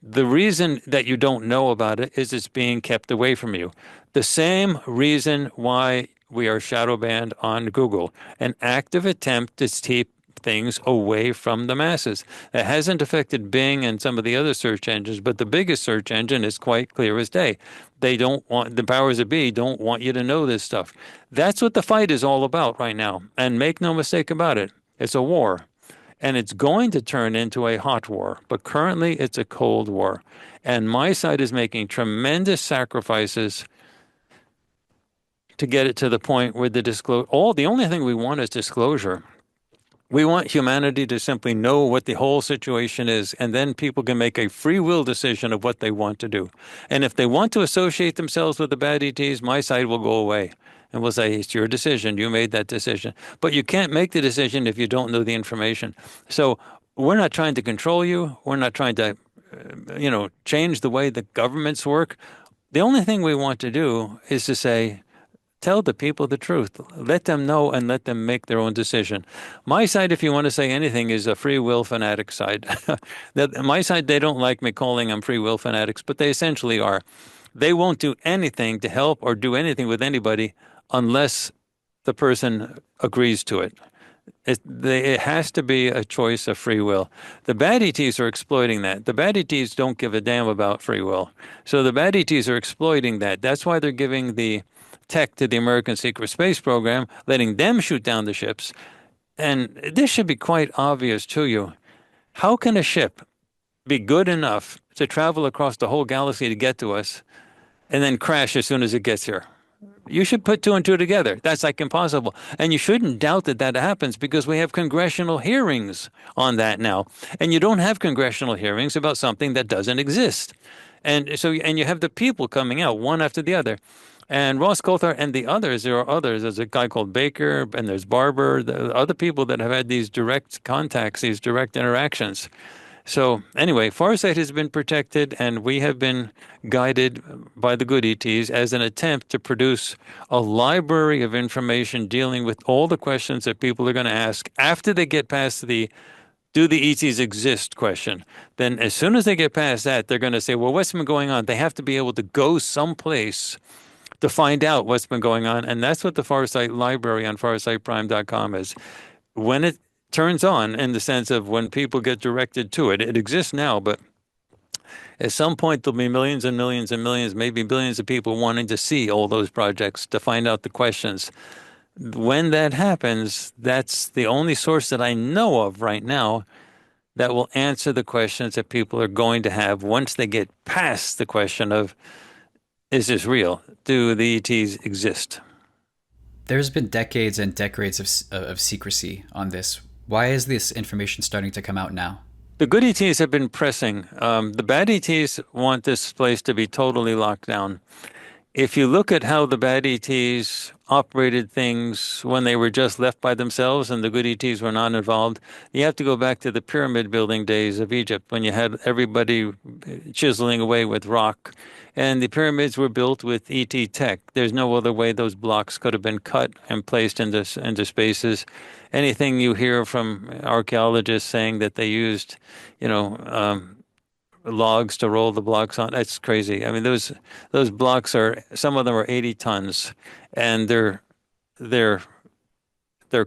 The reason that you don't know about it is it's being kept away from you. The same reason why we are shadow banned on Google, an active attempt to keep things away from the masses. It hasn't affected Bing and some of the other search engines, but the biggest search engine is quite clear as day. They don't want, the powers that be don't want you to know this stuff. That's what the fight is all about right now. And make no mistake about it, it's a war. And it's going to turn into a hot war, but currently it's a cold war. And my side is making tremendous sacrifices to get it to the point where the only thing we want is disclosure. We want humanity to simply know what the whole situation is, and then people can make a free will decision of what they want to do. And if they want to associate themselves with the bad ETs, my side will go away. And we'll say, it's your decision. You made that decision. But you can't make the decision if you don't know the information. So we're not trying to control you. We're not trying to, change the way the governments work. The only thing we want to do is to say, tell the people the truth. Let them know and let them make their own decision. My side, if you want to say anything, is a free will fanatic side. My side, they don't like me calling them free will fanatics, but they essentially are. They won't do anything to help or do anything with anybody unless the person agrees to it. It has to be a choice of free will. The bad ETs are exploiting that. The bad ETs don't give a damn about free will. So the bad ETs are exploiting that. That's why they're giving the tech to the American secret space program, letting them shoot down the ships. And this should be quite obvious to you. How can a ship be good enough to travel across the whole galaxy to get to us and then crash as soon as it gets here? You should put two and two together. That's like impossible. And you shouldn't doubt that that happens because we have congressional hearings on that now. And you don't have congressional hearings about something that doesn't exist. And you have the people coming out one after the other. And Ross Coulthard and the others, there are others. There's a guy called Baker and there's Barber, the other people that have had these direct contacts, these direct interactions. So anyway, Farsight has been protected and we have been guided by the good ETs as an attempt to produce a library of information dealing with all the questions that people are going to ask after they get past the do the ETs exist question. Then as soon as they get past that, they're going to say, well, what's been going on? They have to be able to go someplace to find out what's been going on. And that's what the Farsight library on farsightprime.com is. When it turns on, in the sense of when people get directed to it, it exists now, but at some point there'll be millions and millions and millions, maybe billions of people wanting to see all those projects to find out the questions. When that happens, that's the only source that I know of right now that will answer the questions that people are going to have once they get past the question of, is this real? Do the ETs exist? There's been decades and decades of secrecy on this. Why is this information starting to come out now? The good ETs have been pressing. The bad ETs want this place to be totally locked down. If you look at how the bad ETs operated things when they were just left by themselves and the good ETs were not involved, you have to go back to the pyramid building days of Egypt when you had everybody chiseling away with rock. And the pyramids were built with ET tech. There's no other way those blocks could have been cut and placed into spaces. Anything you hear from archaeologists saying that they used, logs to roll the blocks on, that's crazy. I mean, those blocks some of them are 80 tons, and they're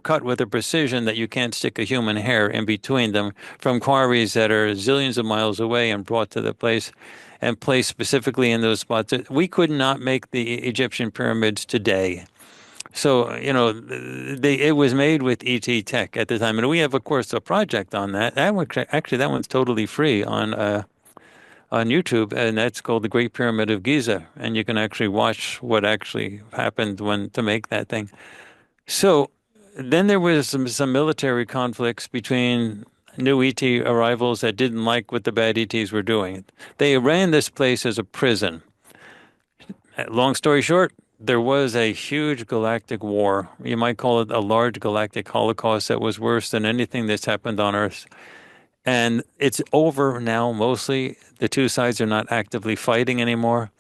cut with a precision that you can't stick a human hair in between them from quarries that are zillions of miles away and brought to the place and placed specifically in those spots. We could not make the Egyptian pyramids today. So, it was made with ET tech at the time. And we have, of course, a project on that. That one's totally free on YouTube, and that's called the Great Pyramid of Giza. And you can actually watch what actually happened to make that thing. So then there was some military conflicts between new ET arrivals that didn't like what the bad ETs were doing. They ran this place as a prison. long story short, there was a huge galactic war. You might call it a large galactic holocaust that was worse than anything that's happened on Earth. And it's over now, mostly. The two sides are not actively fighting anymore.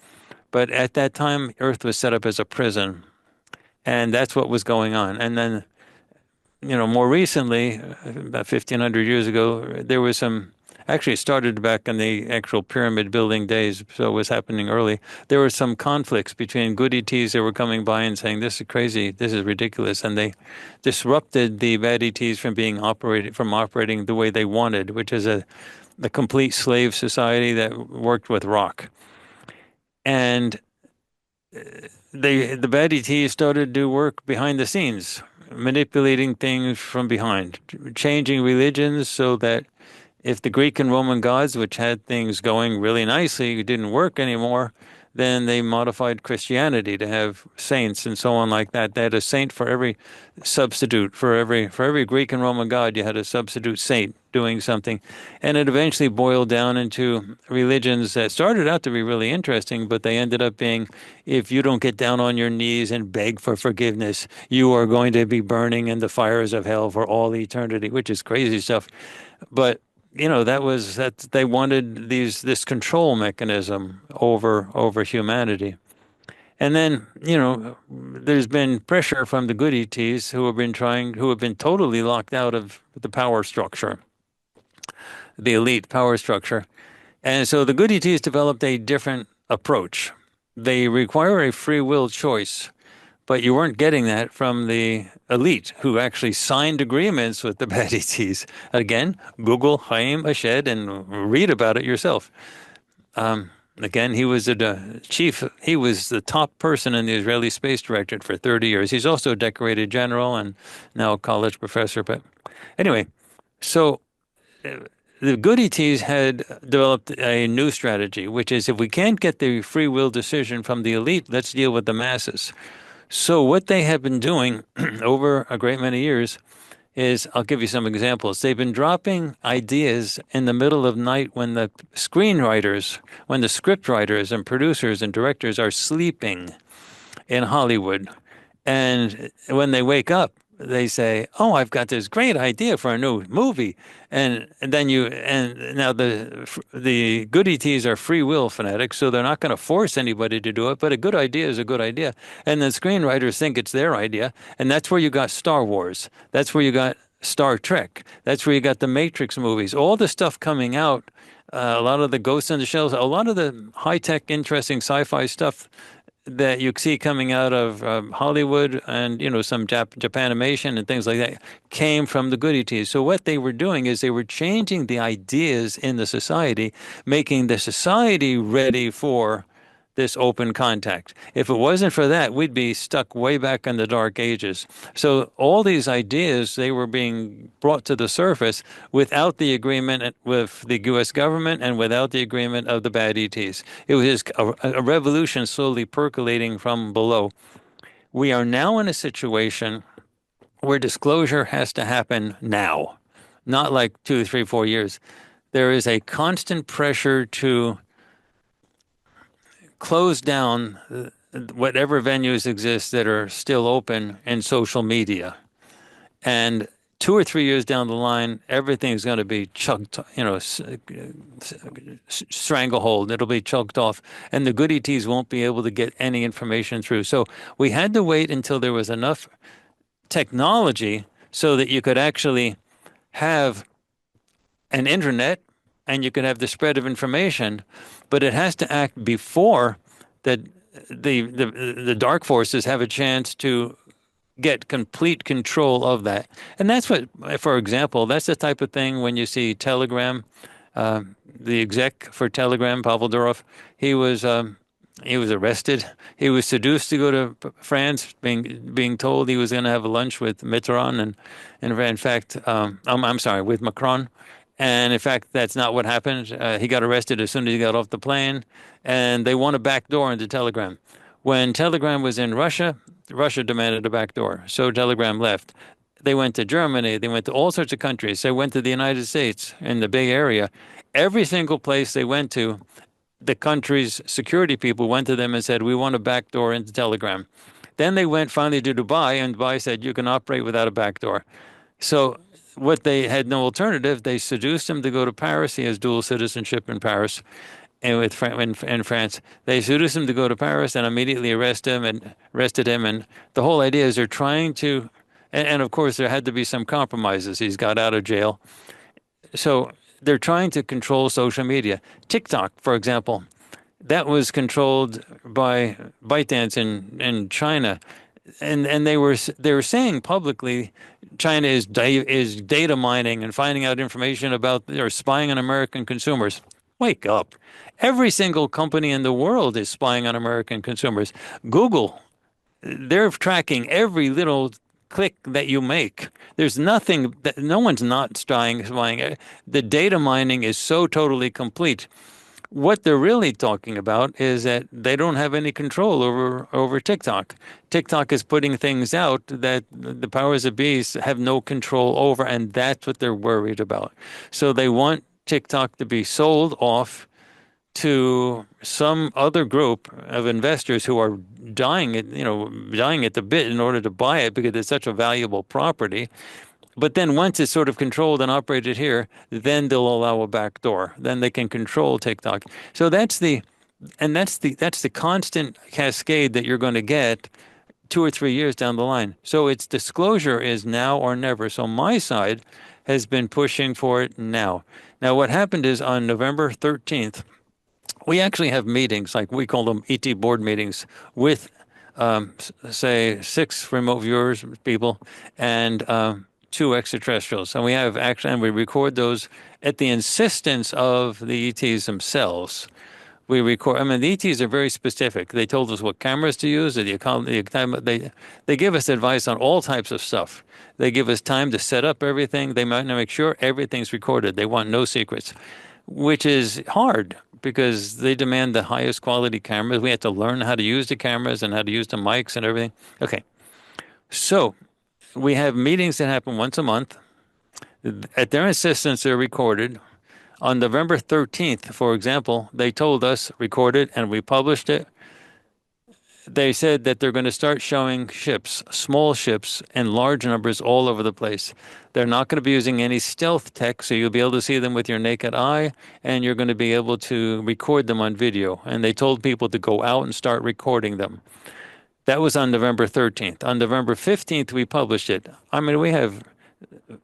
But at that time, Earth was set up as a prison. And that's what was going on. And then, more recently, about 1,500 years ago, there was some, actually it started back in the actual pyramid building days, so it was happening early. There were some conflicts between good ETs that were coming by and saying, this is crazy, this is ridiculous. And they disrupted the bad ETs from operating the way they wanted, which is a complete slave society that worked with rock. And the bad ETs started to do work behind the scenes, manipulating things from behind, changing religions so that if the Greek and Roman gods, which had things going really nicely, didn't work anymore, then they modified Christianity to have saints and so on like that. They had a saint for every substitute. For every Greek and Roman god, you had a substitute saint doing something. And it eventually boiled down into religions that started out to be really interesting, but they ended up being, if you don't get down on your knees and beg for forgiveness, you are going to be burning in the fires of hell for all eternity, which is crazy stuff. But that they wanted this control mechanism over humanity. And then, there's been pressure from the good ETs who have been totally locked out of the power structure, the elite power structure. And so the good ETs developed a different approach. They require a free will choice, but you weren't getting that from the elite who actually signed agreements with the bad ETs. Again, Google Haim Ashed and read about it yourself. Again, he was he was the top person in the Israeli Space Directorate for 30 years. He's also a decorated general and now a college professor. But anyway, so the good ETs had developed a new strategy, which is if we can't get the free will decision from the elite, let's deal with the masses. So what they have been doing over a great many years is, I'll give you some examples. They've been dropping ideas in the middle of night when the script writers and producers and directors are sleeping in Hollywood. And when they wake up, they say, "Oh, I've got this great idea for a new movie," and now the good ETs are free will fanatics, so they're not going to force anybody to do it. But a good idea is a good idea, and the screenwriters think it's their idea, and that's where you got Star Wars. That's where you got Star Trek. That's where you got the Matrix movies. All the stuff coming out, a lot of the Ghost in the Shells, a lot of the high tech, interesting sci-fi stuff that you see coming out of Hollywood and, some Japanimation and things like that came from the good ETs. So what they were doing is they were changing the ideas in the society, making the society ready for this open contact. If it wasn't for that, we'd be stuck way back in the dark ages. So all these ideas, they were being brought to the surface without the agreement with the U.S. government and without the agreement of the bad ETs. It was a revolution slowly percolating from below. We are now in a situation where disclosure has to happen now, not like 2, 3, 4 years. There is a constant pressure to close down whatever venues exist that are still open in social media. And 2 or 3 years down the line, everything's going to be chucked, stranglehold. It'll be choked off. And the good ETs won't be able to get any information through. So we had to wait until there was enough technology so that you could actually have an internet and you could have the spread of information, but it has to act before that the dark forces have a chance to get complete control of that. And that's what, for example, that's the type of thing when you see Telegram, the exec for Telegram, Pavel Durov, he was arrested. He was seduced to go to France, being told he was going to have a lunch with Mitterrand and in fact, I'm sorry, with Macron. And in fact, that's not what happened. He got arrested as soon as he got off the plane, and they want a back door into Telegram. When Telegram was in Russia, Russia demanded a back door, so Telegram left. They went to Germany. They went to all sorts of countries. They went to the United States in the Bay Area. Every single place they went to, the country's security people went to them and said, we want a backdoor into Telegram. Then they went finally to Dubai, and Dubai said, you can operate without a backdoor. So what they had no alternative, they seduced him to go to Paris. He has dual citizenship in Paris and in France. They seduced him to go to Paris and immediately arrested him. And the whole idea is they're trying to, and of course there had to be some compromises. He's got out of jail. So they're trying to control social media. TikTok, for example, that was controlled by ByteDance in China, and they were saying publicly, China is data mining and finding out information about or spying on American consumers. Wake up! Every single company in the world is spying on American consumers. Google, they're tracking every little click that you make. There's nothing that no one's not spying. The data mining is so totally complete. What they're really talking about is that they don't have any control over TikTok. TikTok is putting things out that the powers that be have no control over, and that's what they're worried about. So they want TikTok to be sold off to some other group of investors who are dying at the bit in order to buy it because it's such a valuable property. But then once it's sort of controlled and operated here, then they'll allow a back door. Then they can control TikTok. So that's the constant cascade that you're going to get 2 or 3 years down the line. So its disclosure is now or never. So my side has been pushing for it now. Now what happened is on November 13th, we actually have meetings, like we call them ET board meetings, with say 6 remote viewers people and 2 extraterrestrials. And we record those at the insistence of the ETs themselves. We record, the ETs are very specific. They told us what cameras to use. They give us advice on all types of stuff. They give us time to set up everything. They might make sure everything's recorded. They want no secrets, which is hard because they demand the highest quality cameras. We have to learn how to use the cameras and how to use the mics and everything. Okay. So we have meetings that happen once a month. At their insistence, they're recorded. On November 13th, for example, they told us, record it, and we published it. They said that they're going to start showing ships, small ships, in large numbers all over the place. They're not going to be using any stealth tech, so you'll be able to see them with your naked eye, and you're going to be able to record them on video. And they told people to go out and start recording them. That was on November 13th. On November 15th, we published it. We have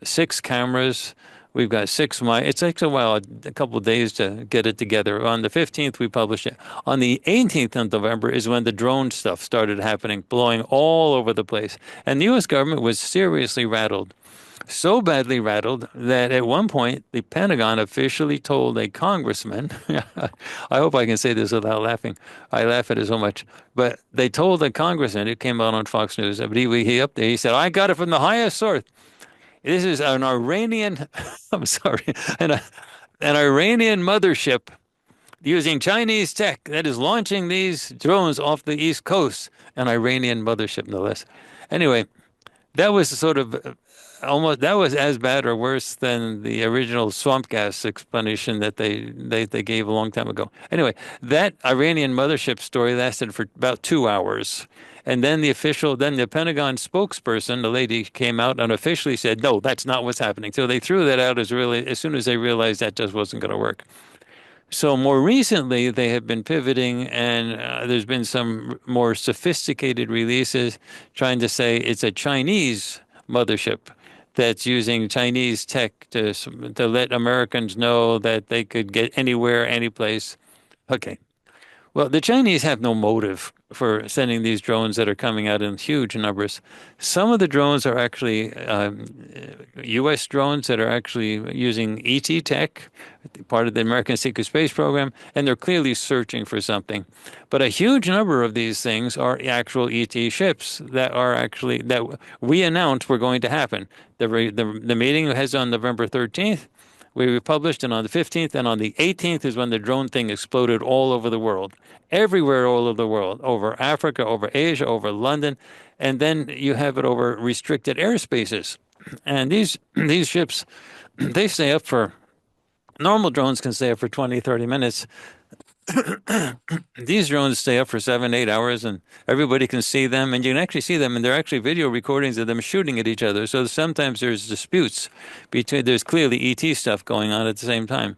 6 cameras. We've got 6 mics. It takes a couple of days to get it together. On the 15th, we published it. On the 18th of November is when the drone stuff started happening, blowing all over the place. And the U.S. government was seriously rattled. So badly rattled that at one point, the Pentagon officially told a congressman, I hope I can say this without laughing. I laugh at it so much. But they told a congressman, it came out on Fox News, but he said, I got it from the highest source. This is an Iranian, I'm sorry, an Iranian mothership using Chinese tech that is launching these drones off the East Coast. An Iranian mothership, no less. Anyway, that was that was as bad or worse than the original swamp gas explanation that they gave a long time ago. Anyway, that Iranian mothership story lasted for about 2 hours. And then the Pentagon spokesperson, the lady, came out and officially said, no, that's not what's happening. So they threw that out as soon as they realized that just wasn't going to work. So more recently, they have been pivoting, and there's been some more sophisticated releases trying to say it's a Chinese mothership that's using Chinese tech to let Americans know that they could get anywhere, any place. Okay. Well, the Chinese have no motive for sending these drones that are coming out in huge numbers. Some of the drones are actually U.S. drones that are actually using ET tech, part of the American Secret Space Program, and they're clearly searching for something. But a huge number of these things are actual ET ships that we announced were going to happen. The meeting was on November 13th. We published it on the 15th, and on the 18th is when the drone thing exploded all over the world. Everywhere all over the world, over Africa, over Asia, over London, and then you have it over restricted airspaces. And these ships, they stay up for, normal drones can stay up for 20, 30 minutes. These drones stay up for 7, 8 hours, and everybody can see them, and you can actually see them, and they're actually video recordings of them shooting at each other. So sometimes there's disputes between. There's clearly ET stuff going on at the same time.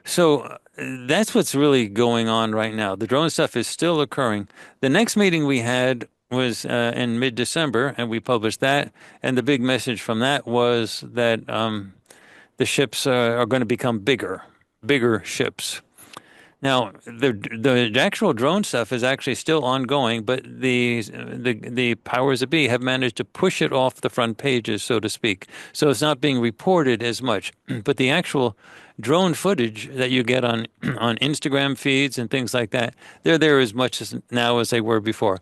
So that's what's really going on right now. The drone stuff is still occurring. The next meeting we had was in mid-December, and we published that. And the big message from that was that the ships are going to become bigger ships. Now, the actual drone stuff is actually still ongoing, but the powers that be have managed to push it off the front pages, so to speak. So it's not being reported as much. But the actual drone footage that you get on on Instagram feeds and things like that, they're there as much as now as they were before.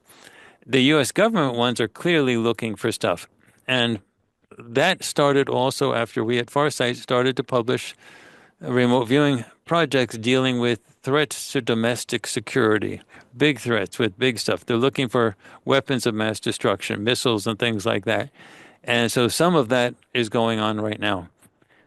The U.S. government ones are clearly looking for stuff, and that started also after we at Farsight started to publish remote viewing projects dealing with threats to domestic security, big threats with big stuff. They're looking for weapons of mass destruction, missiles and things like that. And so some of that is going on right now.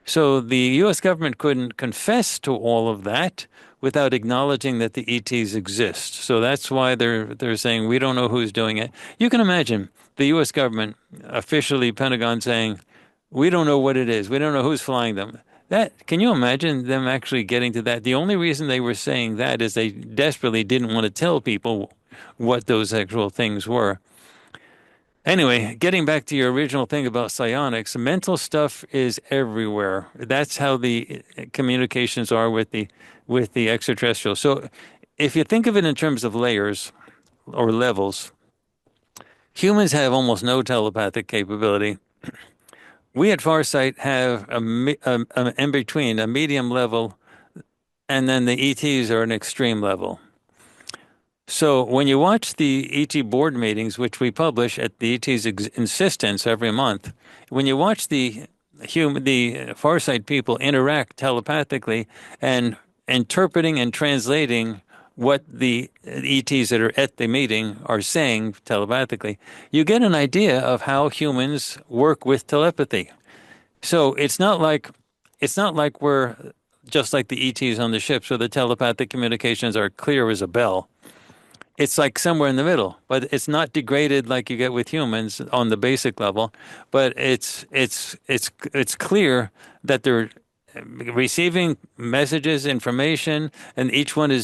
So the U.S. government couldn't confess to all of that without acknowledging that the ETs exist. So that's why they're saying we don't know who's doing it. You can imagine the U.S. government, officially Pentagon, saying we don't know what it is. We don't know who's flying them. Can you imagine them actually getting to that? The only reason they were saying that is they desperately didn't want to tell people what those actual things were. Anyway, getting back to your original thing about psionics, mental stuff is everywhere. That's how the communications are with the extraterrestrial. So if you think of it in terms of layers or levels, humans have almost no telepathic capability. We at Farsight have in between, a medium level, and then the ETs are an extreme level. So when you watch the ET board meetings, which we publish at the ET's insistence every month, when you watch the Farsight people interact telepathically and interpreting and translating what the ETs that are at the meeting are saying telepathically, you get an idea of how humans work with telepathy. So it's not like we're just like the ETs on the ships where the telepathic communications are clear as a bell. It's like somewhere in the middle, but it's not degraded like you get with humans on the basic level. But it's clear that they're receiving messages, information, and each person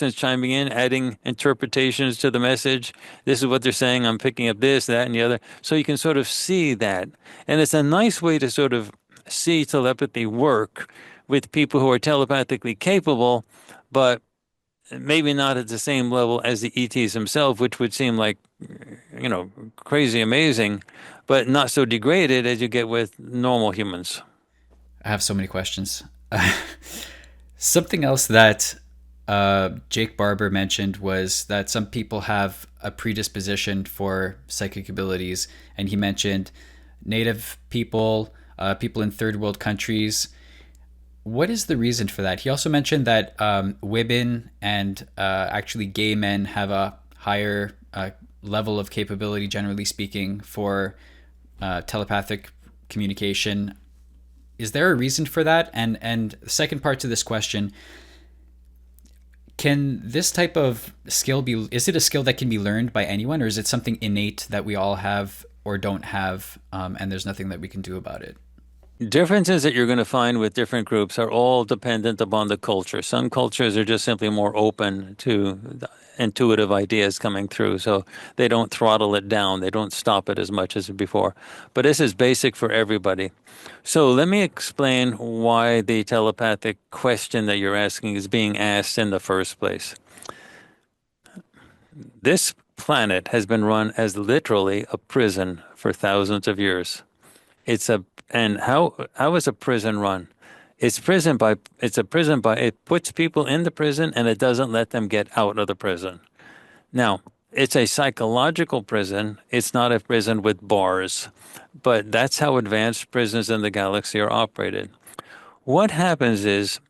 is chiming in, adding interpretations to the message. This is what they're saying. I'm picking up this, that, and the other. So you can sort of see that. And it's a nice way to sort of see telepathy work with people who are telepathically capable, but maybe not at the same level as the ETs themselves, which would seem like, crazy amazing, but not so degraded as you get with normal humans. I have so many questions. Something else that Jake Barber mentioned was that some people have a predisposition for psychic abilities, and he mentioned Native people, people in third world countries. What is the reason for that? He also mentioned that women and actually gay men have a higher level of capability, generally speaking, for telepathic communication. Is there a reason for that? And the second part to this question, can this type of skill is it a skill that can be learned by anyone, or is it something innate that we all have or don't have, and there's nothing that we can do about it? Differences that you're going to find with different groups are all dependent upon the culture. Some cultures are just simply more open to intuitive ideas coming through, so they don't throttle it down. They don't stop it as much as before. But this is basic for everybody. So let me explain why the telepathic question that you're asking is being asked in the first place. This planet has been run as literally a prison for thousands of years. And how is a prison run? It puts people in the prison and it doesn't let them get out of the prison. Now, it's a psychological prison. It's not a prison with bars, but that's how advanced prisons in the galaxy are operated. What happens is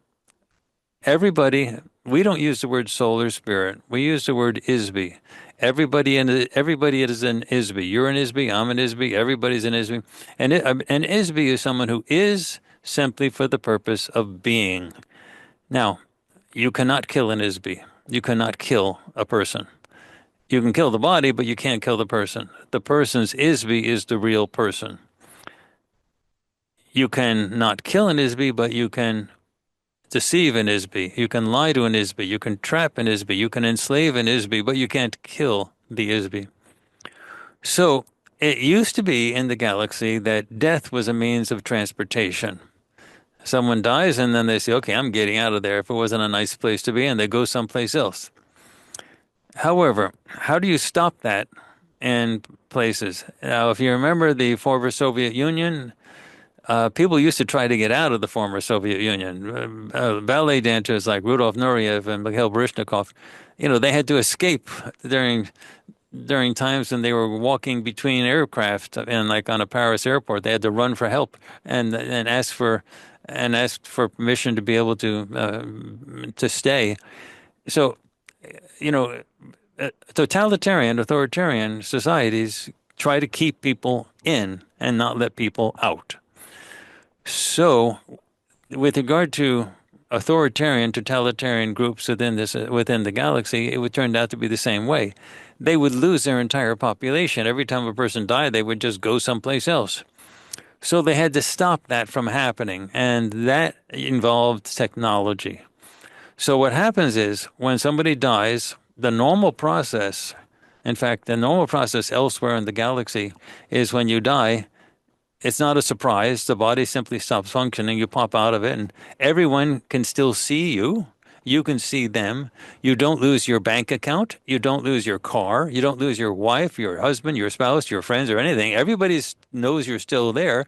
we don't use the word soul or spirit. We use the word ISB. Everybody is an ISB. You're an ISB. I'm an ISB. Everybody's an ISB. And an ISB is someone who is simply for the purpose of being. Now, you cannot kill an ISB. You cannot kill a person. You can kill the body, but you can't kill the person. The person's ISB is the real person. You can not kill an ISB, but you can deceive an ISB. You can lie to an ISB. You can trap an ISB. You can enslave an ISB, but you can't kill the ISB. So it used to be in the galaxy that death was a means of transportation. Someone dies and then they say, okay, I'm getting out of there. If it wasn't a nice place to be, and they go someplace else. However, how do you stop that in places? Now, if you remember the former Soviet Union, people used to try to get out of the former Soviet Union. Ballet dancers like Rudolf Nureyev and Mikhail Baryshnikov, they had to escape during times when they were walking between aircraft and like on a Paris airport. They had to run for help and ask for permission to be able to stay. So, totalitarian, authoritarian societies try to keep people in and not let people out. So, with regard to authoritarian, totalitarian groups within the galaxy, it would turn out to be the same way. They would lose their entire population. Every time a person died, they would just go someplace else. So they had to stop that from happening, and that involved technology. So what happens is when somebody dies, the normal process, in fact, the normal process elsewhere in the galaxy is when you die, it's not a surprise. The body simply stops functioning. You pop out of it, and everyone can still see you. You can see them. You don't lose your bank account. You don't lose your car. You don't lose your wife, your husband, your spouse, your friends, or anything. Everybody knows you're still there,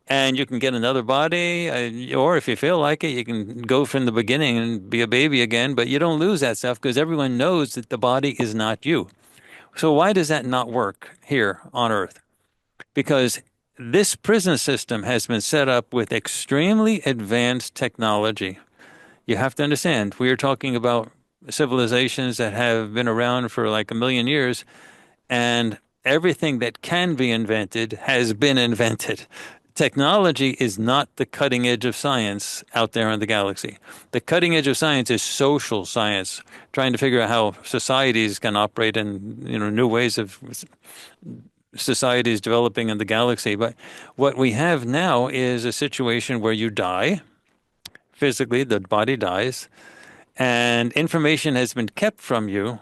and you can get another body, or if you feel like it, you can go from the beginning and be a baby again, but you don't lose that stuff because everyone knows that the body is not you. So why does that not work here on Earth? Because this prison system has been set up with extremely advanced technology. You have to understand, we are talking about civilizations that have been around for like 1 million years, and everything that can be invented has been invented. Technology is not the cutting edge of science out there in the galaxy. The cutting edge of science is social science, trying to figure out how societies can operate in new ways of societies developing in the galaxy. But what we have now is a situation where you die. Physically, the body dies, and information has been kept from you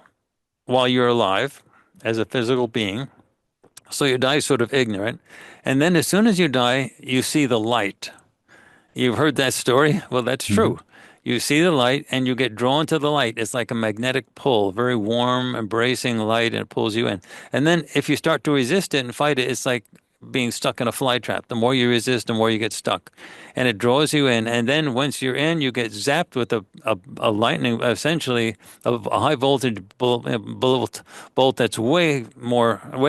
while you're alive as a physical being. So you die sort of ignorant. And then as soon as you die, you see the light. You've heard that story? Well, that's true. Mm-hmm. You see the light and you get drawn to the light. It's like a magnetic pull, very warm, embracing light, and it pulls you in. And then if you start to resist it and fight it, it's like being stuck in a fly trap. The more you resist, the more you get stuck. And it draws you in. And then once you're in, you get zapped with a lightning, essentially a high voltage bolt that's way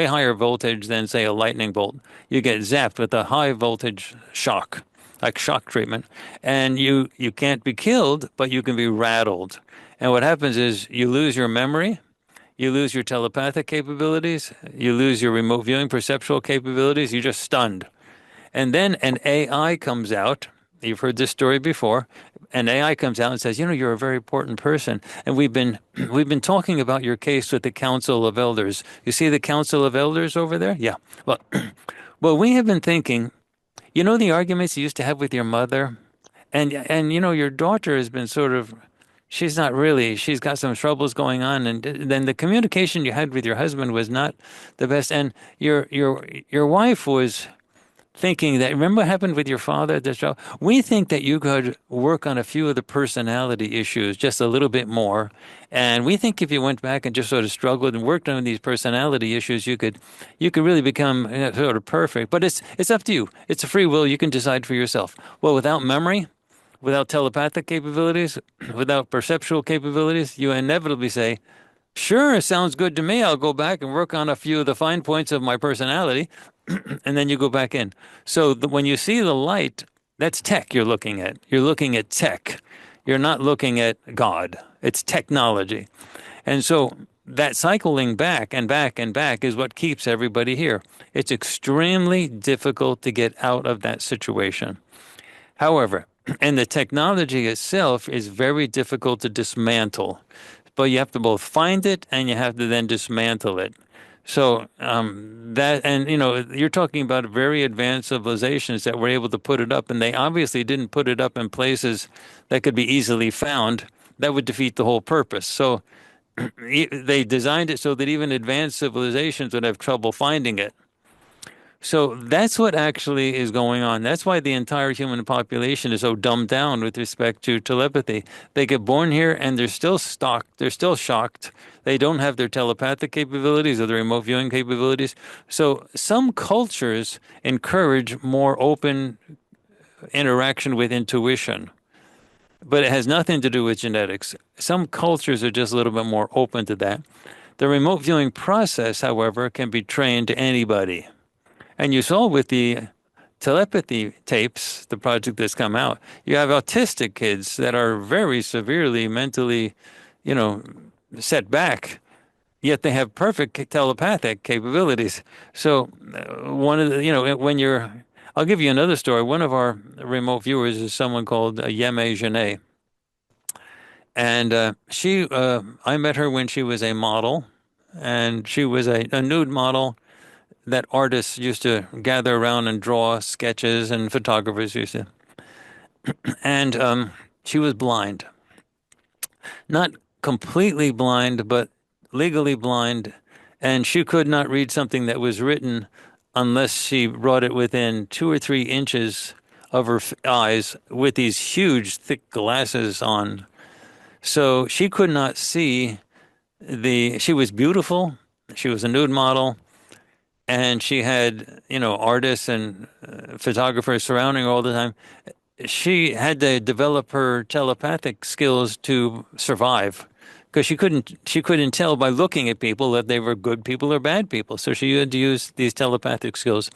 higher voltage than, say, a lightning bolt. You get zapped with a high voltage shock, like shock treatment. And you can't be killed, but you can be rattled. And what happens is you lose your memory. You lose your telepathic capabilities. You lose your remote viewing perceptual capabilities. You're just stunned. And then an AI comes out. You've heard this story before. An AI comes out and says, you're a very important person. And we've been talking about your case with the Council of Elders. You see the Council of Elders over there? Yeah. Well, we have been thinking, the arguments you used to have with your mother? And your daughter has been sort of, she's got some troubles going on, and then the communication you had with your husband was not the best. And your wife was thinking that, remember what happened with your father at the show? We think that you could work on a few of the personality issues just a little bit more. And we think if you went back and just sort of struggled and worked on these personality issues, you could really become sort of perfect. But it's up to you. It's a free will. You can decide for yourself. Well, without memory, without telepathic capabilities, without perceptual capabilities, you inevitably say, sure, sounds good to me. I'll go back and work on a few of the fine points of my personality, and then you go back in. So when you see the light, that's tech you're looking at. You're looking at tech. You're not looking at God. It's technology. And so that cycling back and back and back is what keeps everybody here. It's extremely difficult to get out of that situation. However, And the technology itself is very difficult to dismantle, but you have to both find it and you have to then dismantle it. So that, and you're talking about very advanced civilizations that were able to put it up, and they obviously didn't put it up in places that could be easily found. That would defeat the whole purpose. So they designed it so that even advanced civilizations would have trouble finding it. So that's what actually is going on. That's why the entire human population is so dumbed down with respect to telepathy. They get born here and they're still stocked. They're still shocked. They don't have their telepathic capabilities or their remote viewing capabilities. So some cultures encourage more open interaction with intuition, but it has nothing to do with genetics. Some cultures are just a little bit more open to that. The remote viewing process, however, can be trained to anybody. And you saw with the telepathy tapes, the project that's come out, you have autistic kids that are very severely mentally, you know, set back, yet they have perfect telepathic capabilities. So one of the, when you're, I'll give you another story. One of our remote viewers is someone called Yeme Genet. And I met her when she was a model, and she was a nude model that artists used to gather around and draw sketches, and photographers used to. And she was blind. Not completely blind, but legally blind. And she could not read something that was written unless she brought it within 2 or 3 inches of her eyes with these huge, thick glasses on. So she could not see she was beautiful. She was a nude model. And she had, artists and photographers surrounding her all the time. She had to develop her telepathic skills to survive because she couldn't tell by looking at people that they were good people or bad people. So she had to use these telepathic skills.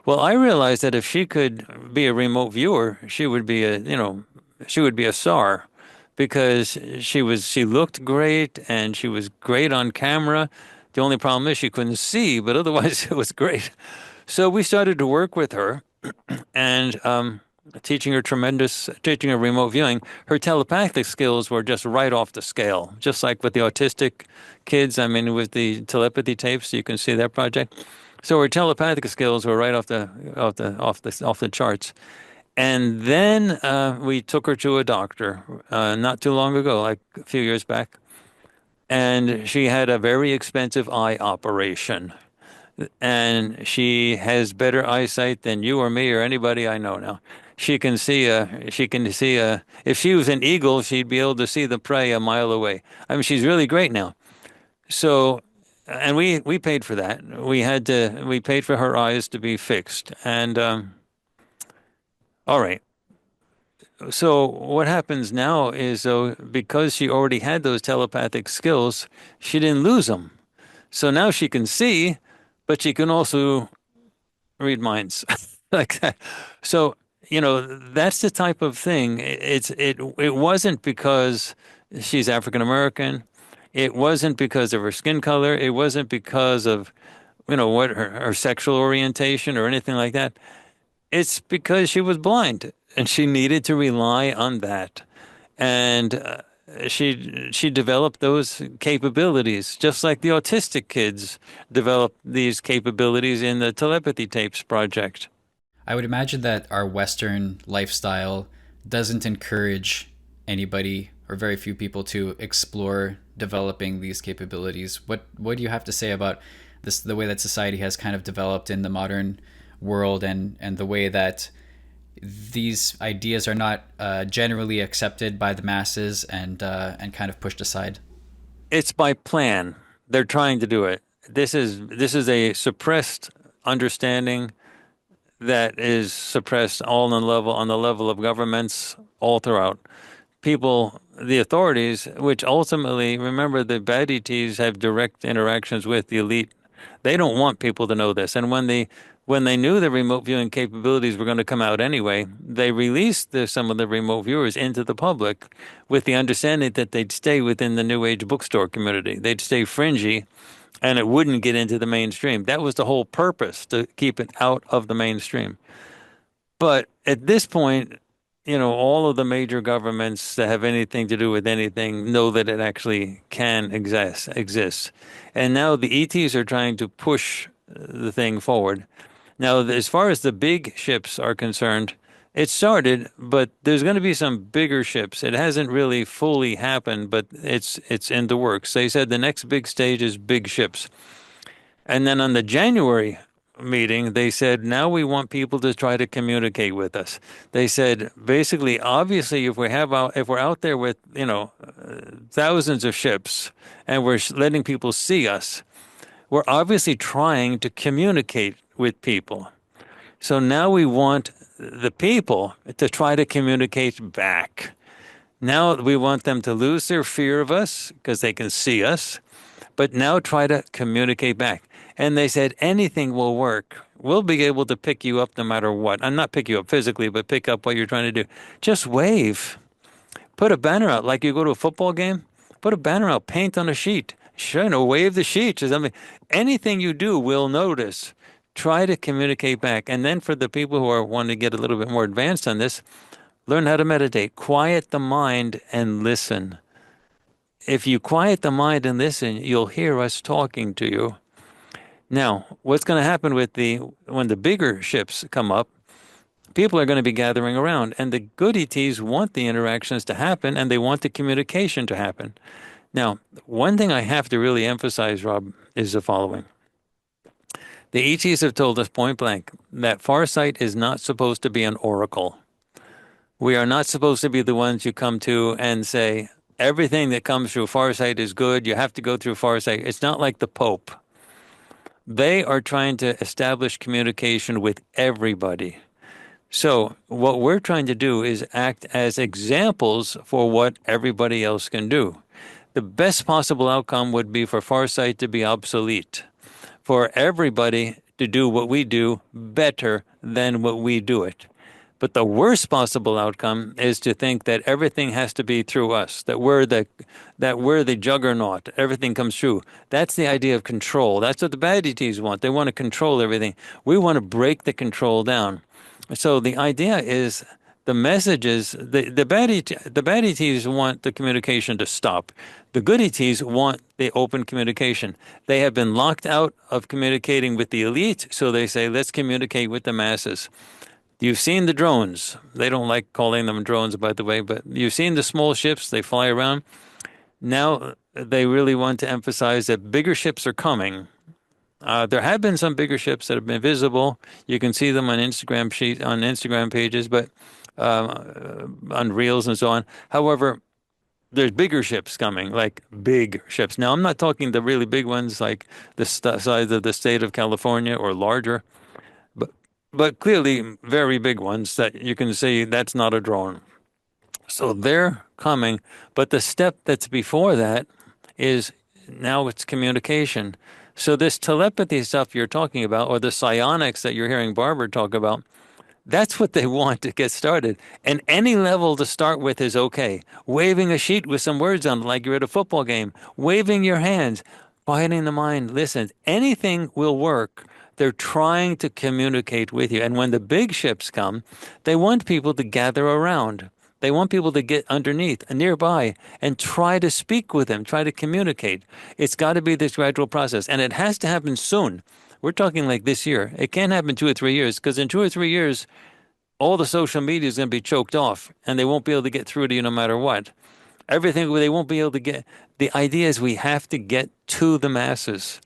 Well, I realized that if she could be a remote viewer, she would be a star because she looked great and she was great on camera. The only problem is she couldn't see, but otherwise it was great. So we started to work with her and teaching her remote viewing. Her telepathic skills were just right off the scale, just like with the autistic kids. I mean, with the telepathy tapes, you can see that project. So her telepathic skills were right off the charts. And then we took her to a doctor not too long ago, like a few years back. And she had a very expensive eye operation. And she has better eyesight than you or me or anybody I know now. She can see if she was an eagle, she'd be able to see the prey a mile away. I mean, she's really great now. So, and we paid for that. We paid for her eyes to be fixed. And, all right. So what happens now is, though, because she already had those telepathic skills, she didn't lose them. So now she can see, but she can also read minds like that. So, that's the type of thing. It wasn't because she's African American. It wasn't because of her skin color. It wasn't because of, what her sexual orientation or anything like that. It's because she was blind and she needed to rely on that. And she developed those capabilities, just like the autistic kids developed these capabilities in the Telepathy Tapes project. I would imagine that our Western lifestyle doesn't encourage anybody or very few people to explore developing these capabilities. What do you have to say about this, the way that society has kind of developed in the modern world and the way that these ideas are not generally accepted by the masses and kind of pushed aside? It's by plan. They're trying to do it. This is a suppressed understanding that is suppressed all on the level of governments all throughout. People, the authorities, which ultimately, remember, the bad ETs have direct interactions with the elite. They don't want people to know this. And when they knew the remote viewing capabilities were going to come out anyway, they released some of the remote viewers into the public with the understanding that they'd stay within the New Age bookstore community. They'd stay fringy and it wouldn't get into the mainstream. That was the whole purpose, to keep it out of the mainstream. But at this point, all of the major governments that have anything to do with anything know that it actually can exist. And now the ETs are trying to push the thing forward. Now, as far as the big ships are concerned, it started, but there's going to be some bigger ships. It hasn't really fully happened, but it's in the works. They said the next big stage is big ships. And then on the January meeting, they said, now we want people to try to communicate with us. They said, basically, obviously, if we're out there with, thousands of ships and we're letting people see us, we're obviously trying to communicate with people. So now we want the people to try to communicate back. Now we want them to lose their fear of us because they can see us, but now try to communicate back. And they said anything will work. We'll be able to pick you up no matter what. And not pick you up physically, but pick up what you're trying to do. Just wave. Put a banner out. Like you go to a football game, put a banner out, paint on a sheet. Sure, wave the sheet. Anything you do, we'll notice. Try to communicate back. And then for the people who want to get a little bit more advanced on this, learn how to meditate. Quiet the mind and listen. If you quiet the mind and listen, you'll hear us talking to you. Now, what's going to happen when the bigger ships come up, people are going to be gathering around, and the good ETs want the interactions to happen, and they want the communication to happen. Now, one thing I have to really emphasize, Rob, is the following. The ETs have told us point blank that Farsight is not supposed to be an oracle. We are not supposed to be the ones you come to and say, everything that comes through Farsight is good, you have to go through Farsight. It's not like the Pope. They are trying to establish communication with everybody. So what we're trying to do is act as examples for what everybody else can do. The best possible outcome would be for Farsight to be obsolete, for everybody to do what we do better than what we do it. But the worst possible outcome is to think that everything has to be through us, that we're the juggernaut, everything comes through. That's the idea of control. That's what the bad ETs want. They want to control everything. We want to break the control down. So the idea is the messages, the bad ETs want the communication to stop. The good ETs want the open communication. They have been locked out of communicating with the elite, so they say, let's communicate with the masses. You've seen the drones. They don't like calling them drones, by the way, but you've seen the small ships. They fly around. Now they really want to emphasize that bigger ships are coming. There have been some bigger ships that have been visible. You can see them on Instagram pages, but on reels and so on. However, there's bigger ships coming, like big ships. Now, I'm not talking the really big ones like the size of the state of California or larger, but clearly very big ones that you can see that's not a drone. So they're coming, but the step that's before that is now it's communication. So this telepathy stuff you're talking about, or the psionics that you're hearing Barber talk about, that's what they want to get started. And any level to start with is okay. Waving a sheet with some words on it like you're at a football game, waving your hands, quieting the mind, listen, anything will work. They're trying to communicate with you. And when the big ships come, they want people to gather around. They want people to get underneath and nearby and try to speak with them, try to communicate. It's got to be this gradual process. And it has to happen soon. We're talking like this year. It can't happen 2 or 3 years, because in 2 or 3 years, all the social media is going to be choked off and they won't be able to get through to you no matter what. Everything they won't be able to get. The idea is we have to get to the masses.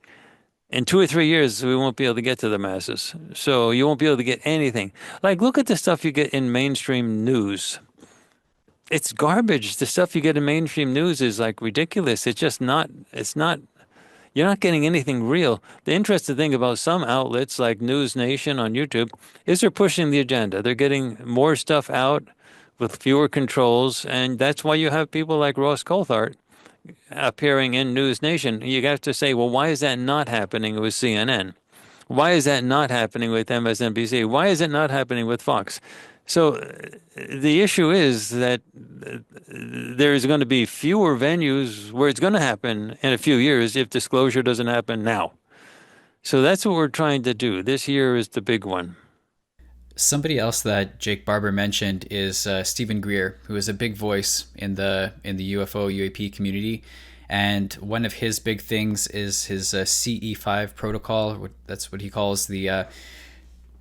In 2 or 3 years, we won't be able to get to the masses. So you won't be able to get anything. Like, look at the stuff you get in mainstream news. It's garbage. The stuff you get in mainstream news is like ridiculous. It's just not, you're not getting anything real. The interesting thing about some outlets like News Nation on YouTube is they're pushing the agenda. They're getting more stuff out with fewer controls. And that's why you have people like Ross Coulthart appearing in News Nation. You have to say, well, why is that not happening with CNN? Why is that not happening with MSNBC? Why is it not happening with Fox? So the issue is that there's going to be fewer venues where it's going to happen in a few years if disclosure doesn't happen now. So that's what we're trying to do. This year is the big one. Somebody else that Jake Barber mentioned is Stephen Greer, who is a big voice in the UFO UAP community, and one of his big things is his CE5 protocol. That's what he calls the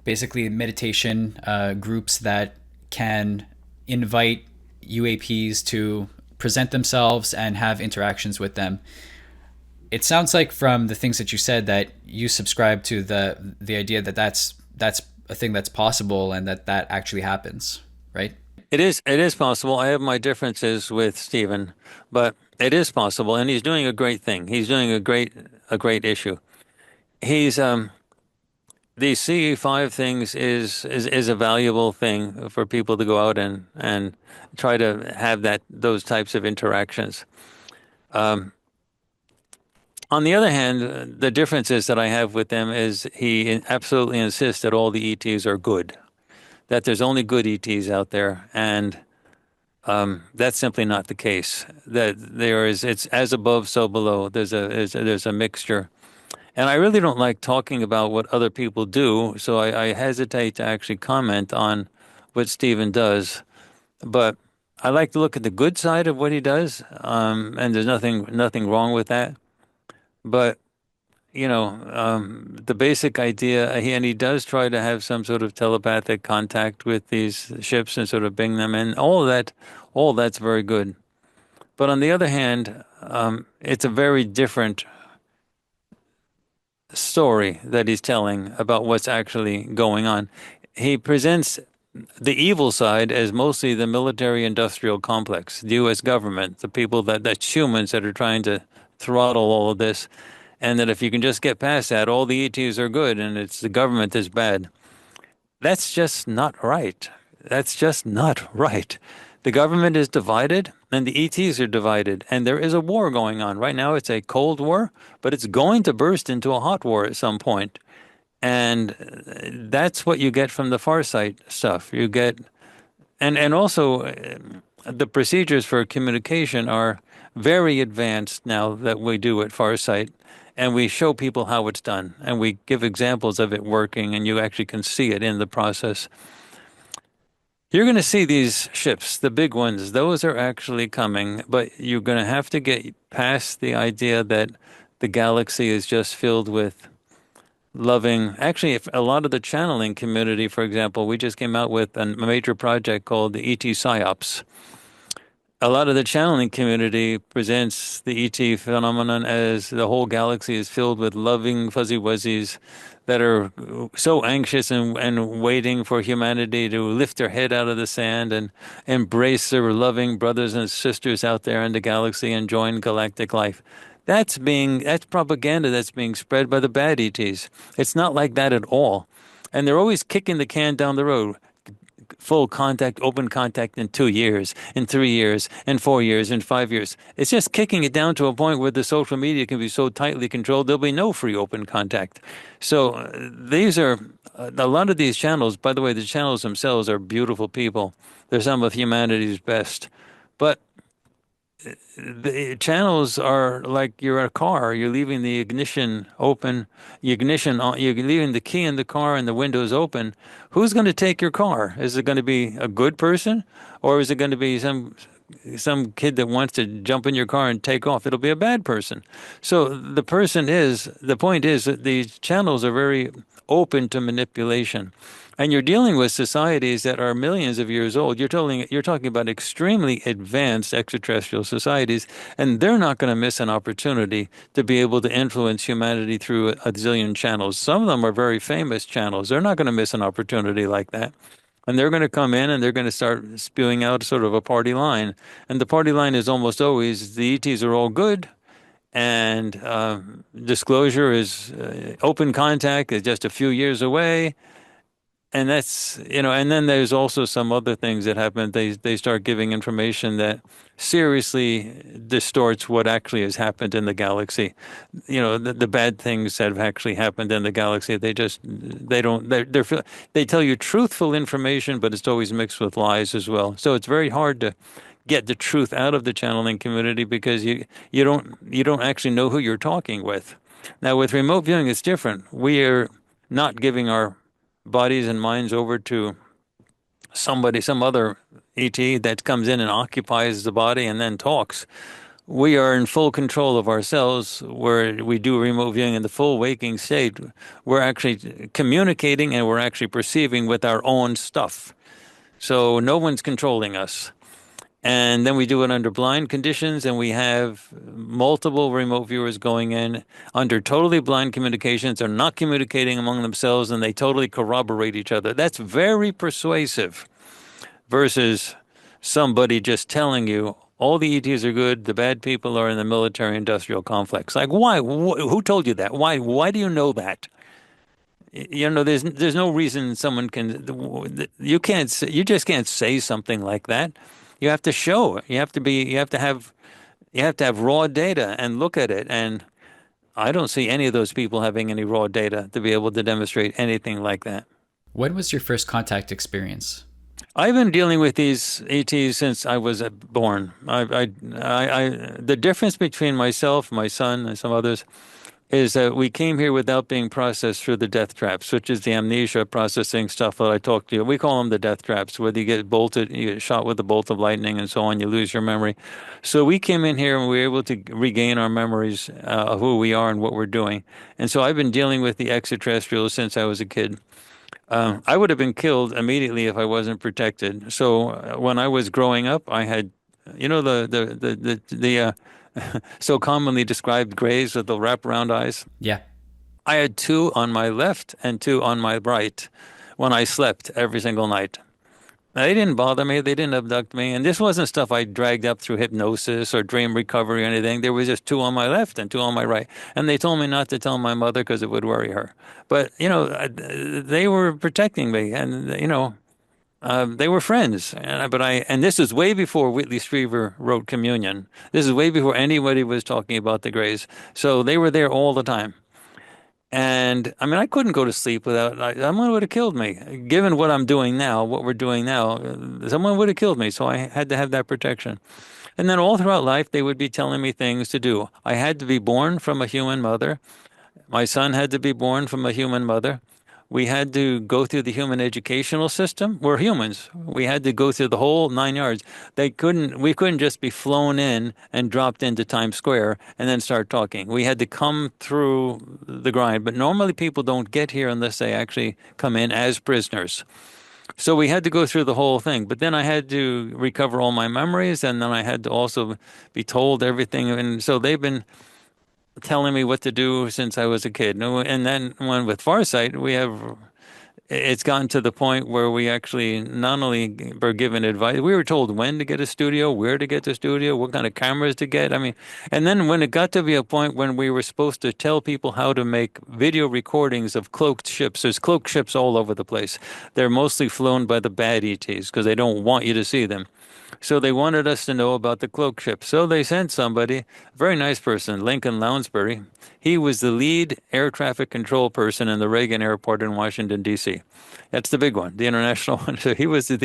basically meditation groups that can invite UAPs to present themselves and have interactions with them. It sounds like from the things that you said that you subscribe to the idea that that's a thing that's possible and that actually happens, right? It is possible. I have my differences with Stephen, but it is possible, and he's doing a great thing. He's doing a great issue. He's these CE5 things is a valuable thing for people to go out and try to have those types of interactions. On the other hand, the differences that I have with them is he absolutely insists that all the ETs are good, that there's only good ETs out there, and that's simply not the case. That it's as above, so below. There's a mixture, and I really don't like talking about what other people do, so I hesitate to actually comment on what Stephen does, but I like to look at the good side of what he does, and there's nothing wrong with that. But, the basic idea, and he does try to have some sort of telepathic contact with these ships and sort of bring them in. All that's very good. But on the other hand, it's a very different story that he's telling about what's actually going on. He presents the evil side as mostly the military-industrial complex, the U.S. government, the people that's humans that are trying to throttle all of this, and that if you can just get past that, all the ETs are good and it's the government is bad. That's just not right. That's just not right. The government is divided and the ETs are divided, and there is a war going on. Right now it's a Cold War, but it's going to burst into a hot war at some point. And that's what you get from the Farsight stuff. You get, and also the procedures for communication are very advanced now that we do at Farsight, and we show people how it's done, and we give examples of it working, and you actually can see it in the process. You're going to see these ships, the big ones, those are actually coming, but you're going to have to get past the idea that the galaxy is just filled with loving. Actually, if a lot of the channeling community, for example, we just came out with a major project called the ET PSYOPs. A lot of the channeling community presents the ET phenomenon as the whole galaxy is filled with loving fuzzy wuzzies that are so anxious and waiting for humanity to lift their head out of the sand and embrace their loving brothers and sisters out there in the galaxy and join galactic life. That's propaganda that's being spread by the bad ETs. It's not like that at all. And they're always kicking the can down the road. Full contact, open contact in 2 years, in 3 years, in 4 years, in 5 years. It's just kicking it down to a point where the social media can be so tightly controlled, there'll be no free open contact. So these are, a lot of these channels, by the way, the channels themselves are beautiful people. They're some of humanity's best. But the channels are like you're a car. You're leaving the ignition open, you're leaving the key in the car and the windows open. Who's going to take your car? Is it going to be a good person, or is it going to be some kid that wants to jump in your car and take off? It'll be a bad person. So the point is that these channels are very open to manipulation. And you're dealing with societies that are millions of years old. You're talking about extremely advanced extraterrestrial societies, and they're not going to miss an opportunity to be able to influence humanity through a zillion channels. Some of them are very famous channels. They're not going to miss an opportunity like that. And they're going to come in and they're going to start spewing out sort of a party line. And the party line is almost always the ETs are all good, and disclosure is open contact is just a few years away. And that's, and then there's also some other things that happen. They start giving information that seriously distorts what actually has happened in the galaxy. The bad things that have actually happened in the galaxy, they tell you truthful information, but it's always mixed with lies as well. So it's very hard to get the truth out of the channeling community because you don't actually know who you're talking with. Now with remote viewing, it's different. We are not giving our bodies and minds over to somebody, some other ET that comes in and occupies the body and then talks. We are in full control of ourselves, where we do remote viewing in the full waking state. We're actually communicating and we're actually perceiving with our own stuff. So no one's controlling us. And then we do it under blind conditions, and we have multiple remote viewers going in under totally blind communications. They're not communicating among themselves, and they totally corroborate each other. That's very persuasive versus somebody just telling you all the ETs are good, the bad people are in the military-industrial complex. Like, why? Who told you that? Why? Why do you know that? You know, there's no reason someone can. You can't. You just can't say something like that. You have to show. You have to have raw data and look at it. And I don't see any of those people having any raw data to be able to demonstrate anything like that. When was your first contact experience? I've been dealing with these ETs since I was born. The difference between myself, my son, and some others is that we came here without being processed through the death traps, which is the amnesia processing stuff that I talked to you. We call them the death traps, whether you get bolted, you get shot with a bolt of lightning and so on, you lose your memory. So we came in here and we were able to regain our memories of who we are and what we're doing. And so I've been dealing with the extraterrestrials since I was a kid. I would have been killed immediately if I wasn't protected. So when I was growing up, I had, you know, the so commonly described grays with the wraparound eyes. Yeah. I had two on my left and two on my right when I slept every single night. They didn't bother me. They didn't abduct me. And this wasn't stuff I dragged up through hypnosis or dream recovery or anything. There was just two on my left and two on my right. And they told me not to tell my mother because it would worry her. But, you know, they were protecting me. And, you know, they were friends, and this is way before Whitley Strieber wrote Communion. This is way before anybody was talking about the Greys. So they were there all the time. And I mean, I couldn't go to sleep without, someone would have killed me. Given what I'm doing now, what we're doing now, someone would have killed me. So I had to have that protection. And then all throughout life, they would be telling me things to do. I had to be born from a human mother. My son had to be born from a human mother. We had to go through the human educational system. We're humans. We had to go through the whole 9 yards. We couldn't just be flown in and dropped into Times Square and then start talking. We had to come through the grind. But normally people don't get here unless they actually come in as prisoners. So we had to go through the whole thing. But then I had to recover all my memories, and then I had to also be told everything. And so they've been telling me what to do since I was a kid. And then when with Farsight, it's gotten to the point where we actually not only were given advice, we were told when to get a studio, where to get the studio, what kind of cameras to get. I mean, and then when it got to be a point when we were supposed to tell people how to make video recordings of cloaked ships, there's cloaked ships all over the place. They're mostly flown by the bad ETs because they don't want you to see them. So they wanted us to know about the cloak ship. So they sent somebody, a very nice person, Lincoln Lounsbury. He was the lead air traffic control person in the Reagan Airport in Washington, D.C. That's the big one, the international one. So he was the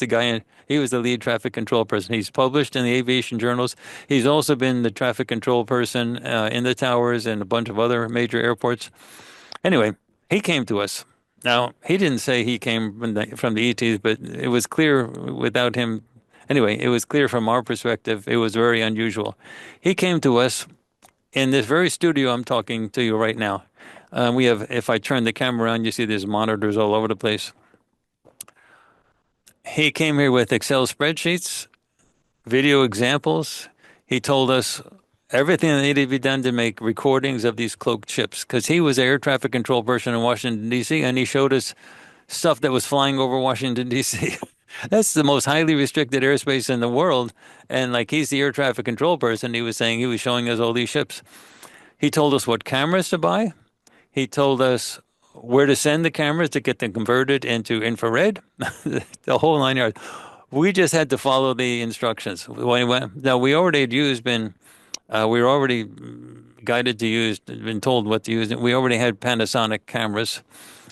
guy. He was the lead traffic control person. He's published in the aviation journals. He's also been the traffic control person in the towers and a bunch of other major airports. Anyway, he came to us. Now, he didn't say he came from the ETs, but it was clear without him. Anyway, it was clear from our perspective, it was very unusual. He came to us in this very studio I'm talking to you right now. We have, if I turn the camera around, you see there's monitors all over the place. He came here with Excel spreadsheets, video examples. He told us everything that needed to be done to make recordings of these cloaked ships, because he was air traffic control person in Washington, D.C., and he showed us stuff that was flying over Washington, D.C. That's the most highly restricted airspace in the world. And like, he's the air traffic control person. He was showing us all these ships. He told us what cameras to buy. He told us where to send the cameras to get them converted into infrared, the whole 9 yards. We just had to follow the instructions. Now, we already had we were already guided to use, been told what to use. We already had Panasonic cameras.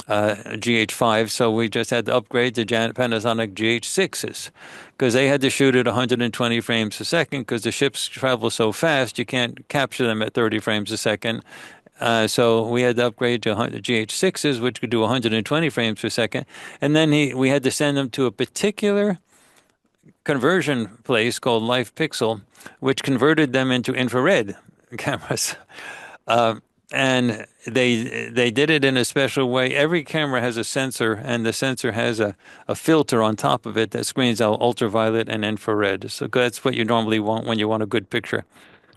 GH5, so we just had to upgrade to Panasonic GH6s because they had to shoot at 120 frames a second because the ships travel so fast you can't capture them at 30 frames a second. So we had to upgrade to GH6s, which could do 120 frames per second. And then we had to send them to a particular conversion place called Life Pixel, which converted them into infrared cameras. And they did it in a special way. Every camera has a sensor, and the sensor has a filter on top of it that screens out ultraviolet and infrared. So that's what you normally want when you want a good picture.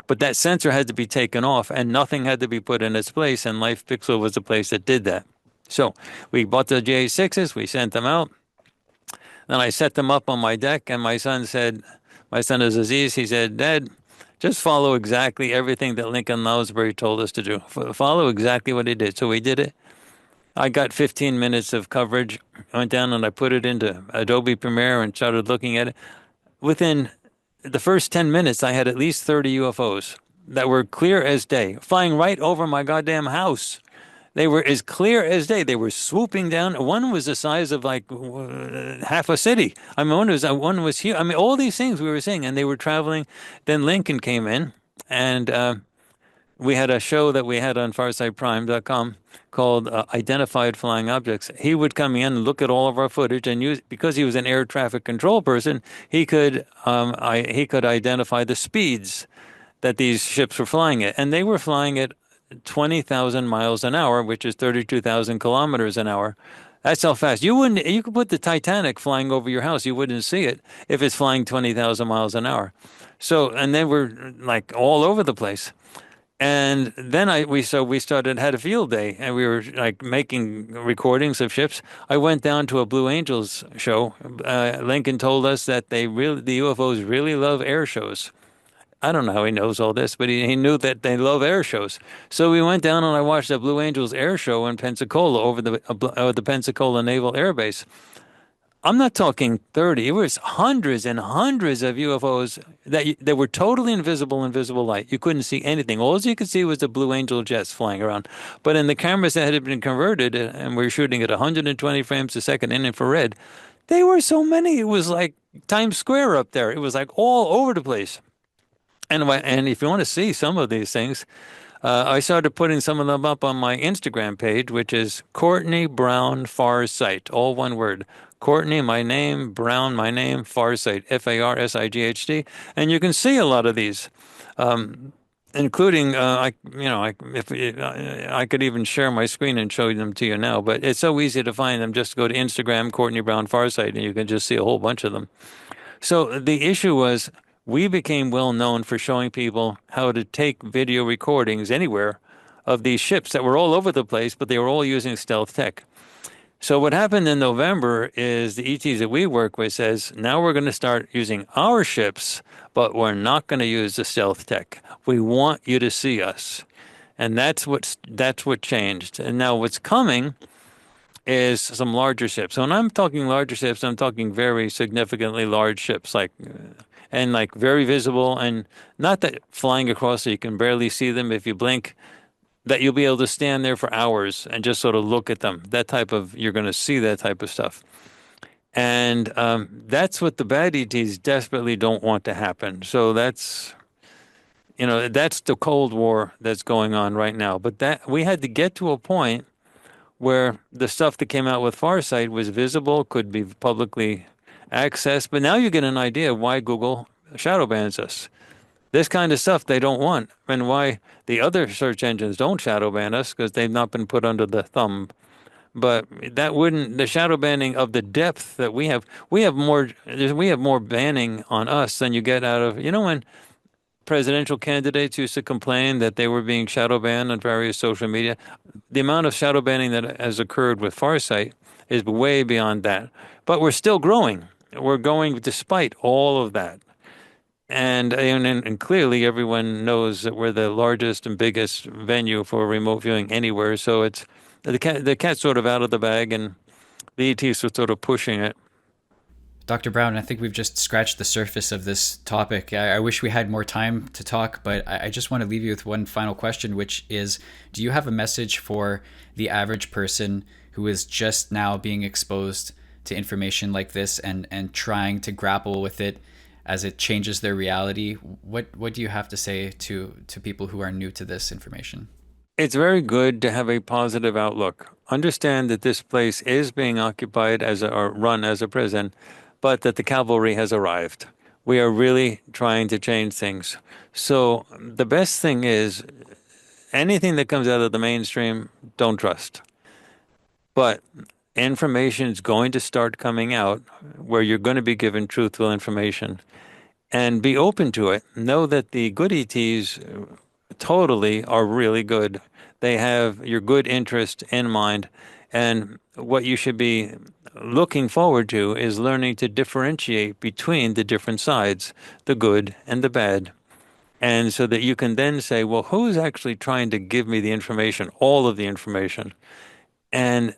But that sensor had to be taken off, and nothing had to be put in its place, and Life Pixel was the place that did that. So we bought the J6s, we sent them out. Then I set them up on my deck, and my son is Aziz, he said, Dad, just follow exactly everything that Lincoln Lounsbury told us to do. Follow exactly what he did. So we did it. I got 15 minutes of coverage, went down and I put it into Adobe Premiere and started looking at it. Within the first 10 minutes, I had at least 30 UFOs that were clear as day, flying right over my goddamn house. They were as clear as day. They were swooping down. One was the size of like half a city. I mean, one was here. I mean, all these things we were seeing, and they were traveling. Then Lincoln came in, and we had a show that we had on FarsightPrime.com called Identified Flying Objects. He would come in and look at all of our footage, and because he was an air traffic control person, he could identify the speeds that these ships were flying at, and they were flying at 20,000 miles an hour, which is 32,000 kilometers an hour. That's how fast. You could put the Titanic flying over your house. You wouldn't see it if it's flying 20,000 miles an hour. So, and they were like all over the place. And then we had a field day, and we were like making recordings of ships. I went down to a Blue Angels show. Lincoln told us that the UFOs really love air shows. I don't know how he knows all this, but he knew that they love air shows. So we went down and I watched the Blue Angels air show in Pensacola over the Pensacola Naval Air Base. I'm not talking 30. It was hundreds and hundreds of UFOs that were totally invisible in visible light. You couldn't see anything. All you could see was the Blue Angel jets flying around. But in the cameras that had been converted, and we were shooting at 120 frames a second in infrared, they were so many. It was like Times Square up there. It was like all over the place. And if you want to see some of these things, I started putting some of them up on my Instagram page, which is Courtney Brown Farsight, all one word. Courtney, my name, Brown, my name, Farsight, Farsighd. And you can see a lot of these, including, I could even share my screen and show them to you now, but it's so easy to find them. Just go to Instagram, Courtney Brown Farsight, and you can just see a whole bunch of them. So the issue was, we became well known for showing people how to take video recordings anywhere of these ships that were all over the place, but they were all using stealth tech. So what happened in November is the ETs that we work with says, now we're going to start using our ships, but we're not going to use the stealth tech. We want you to see us. And that's what changed. And now what's coming is some larger ships. So when I'm talking larger ships, I'm talking very significantly large ships, like very visible, and not that flying across so you can barely see them if you blink, that you'll be able to stand there for hours and just sort of look at them. You're going to see that type of stuff. And that's what the bad ETs desperately don't want to happen. So that's the Cold War that's going on right now. But that we had to get to a point where the stuff that came out with Farsight was visible, could be publicly accessed. But now you get an idea why Google shadow bans us. This kind of stuff they don't want, and why the other search engines don't shadow ban us, because they've not been put under the thumb. But the shadow banning of the depth that we have more banning on us than you get out of, when presidential candidates used to complain that they were being shadow banned on various social media. The amount of shadow banning that has occurred with Farsight is way beyond that. But we're still growing. We're going despite all of that. And clearly everyone knows that we're the largest and biggest venue for remote viewing anywhere. So it's the cat's sort of out of the bag, and the ETs are sort of pushing it. Dr. Brown, I think we've just scratched the surface of this topic. I wish we had more time to talk, but I just want to leave you with one final question, which is, do you have a message for the average person who is just now being exposed to information like this and trying to grapple with it as it changes their reality? What do you have to say to people who are new to this information? It's very good to have a positive outlook. Understand that this place is being occupied or run as a prison, but that the cavalry has arrived. We are really trying to change things. So the best thing is anything that comes out of the mainstream, don't trust. But information is going to start coming out where you're going to be given truthful information and be open to it. Know that the good ETs totally are really good. They have your good interest in mind. And what you should be looking forward to is learning to differentiate between the different sides, the good and the bad. And so that you can then say, well, who's actually trying to give me the information, all of the information? And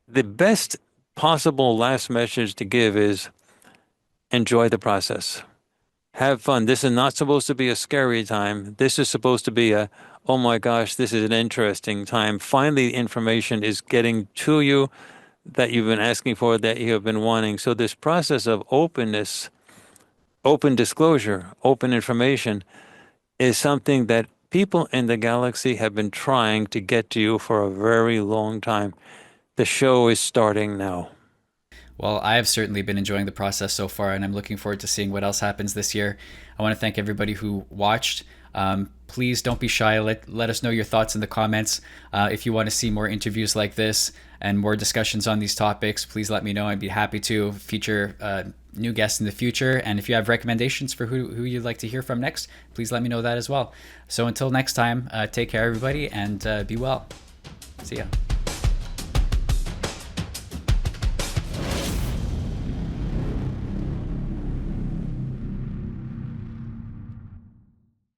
the best possible last message to give is enjoy the process. Have fun. This is not supposed to be a scary time. This is supposed to be oh my gosh, this is an interesting time. Finally, the information is getting to you that you've been asking for, that you have been wanting. So this process of openness, open disclosure, open information is something that people in the galaxy have been trying to get to you for a very long time. The show is starting now. Well, I have certainly been enjoying the process so far, and I'm looking forward to seeing what else happens this year. I want to thank everybody who watched. Please don't be shy. Let us know your thoughts in the comments. If you want to see more interviews like this and more discussions on these topics, please let me know. I'd be happy to feature new guests in the future. And if you have recommendations for who you'd like to hear from next, please let me know that as well. So until next time, take care, everybody, and be well. See ya.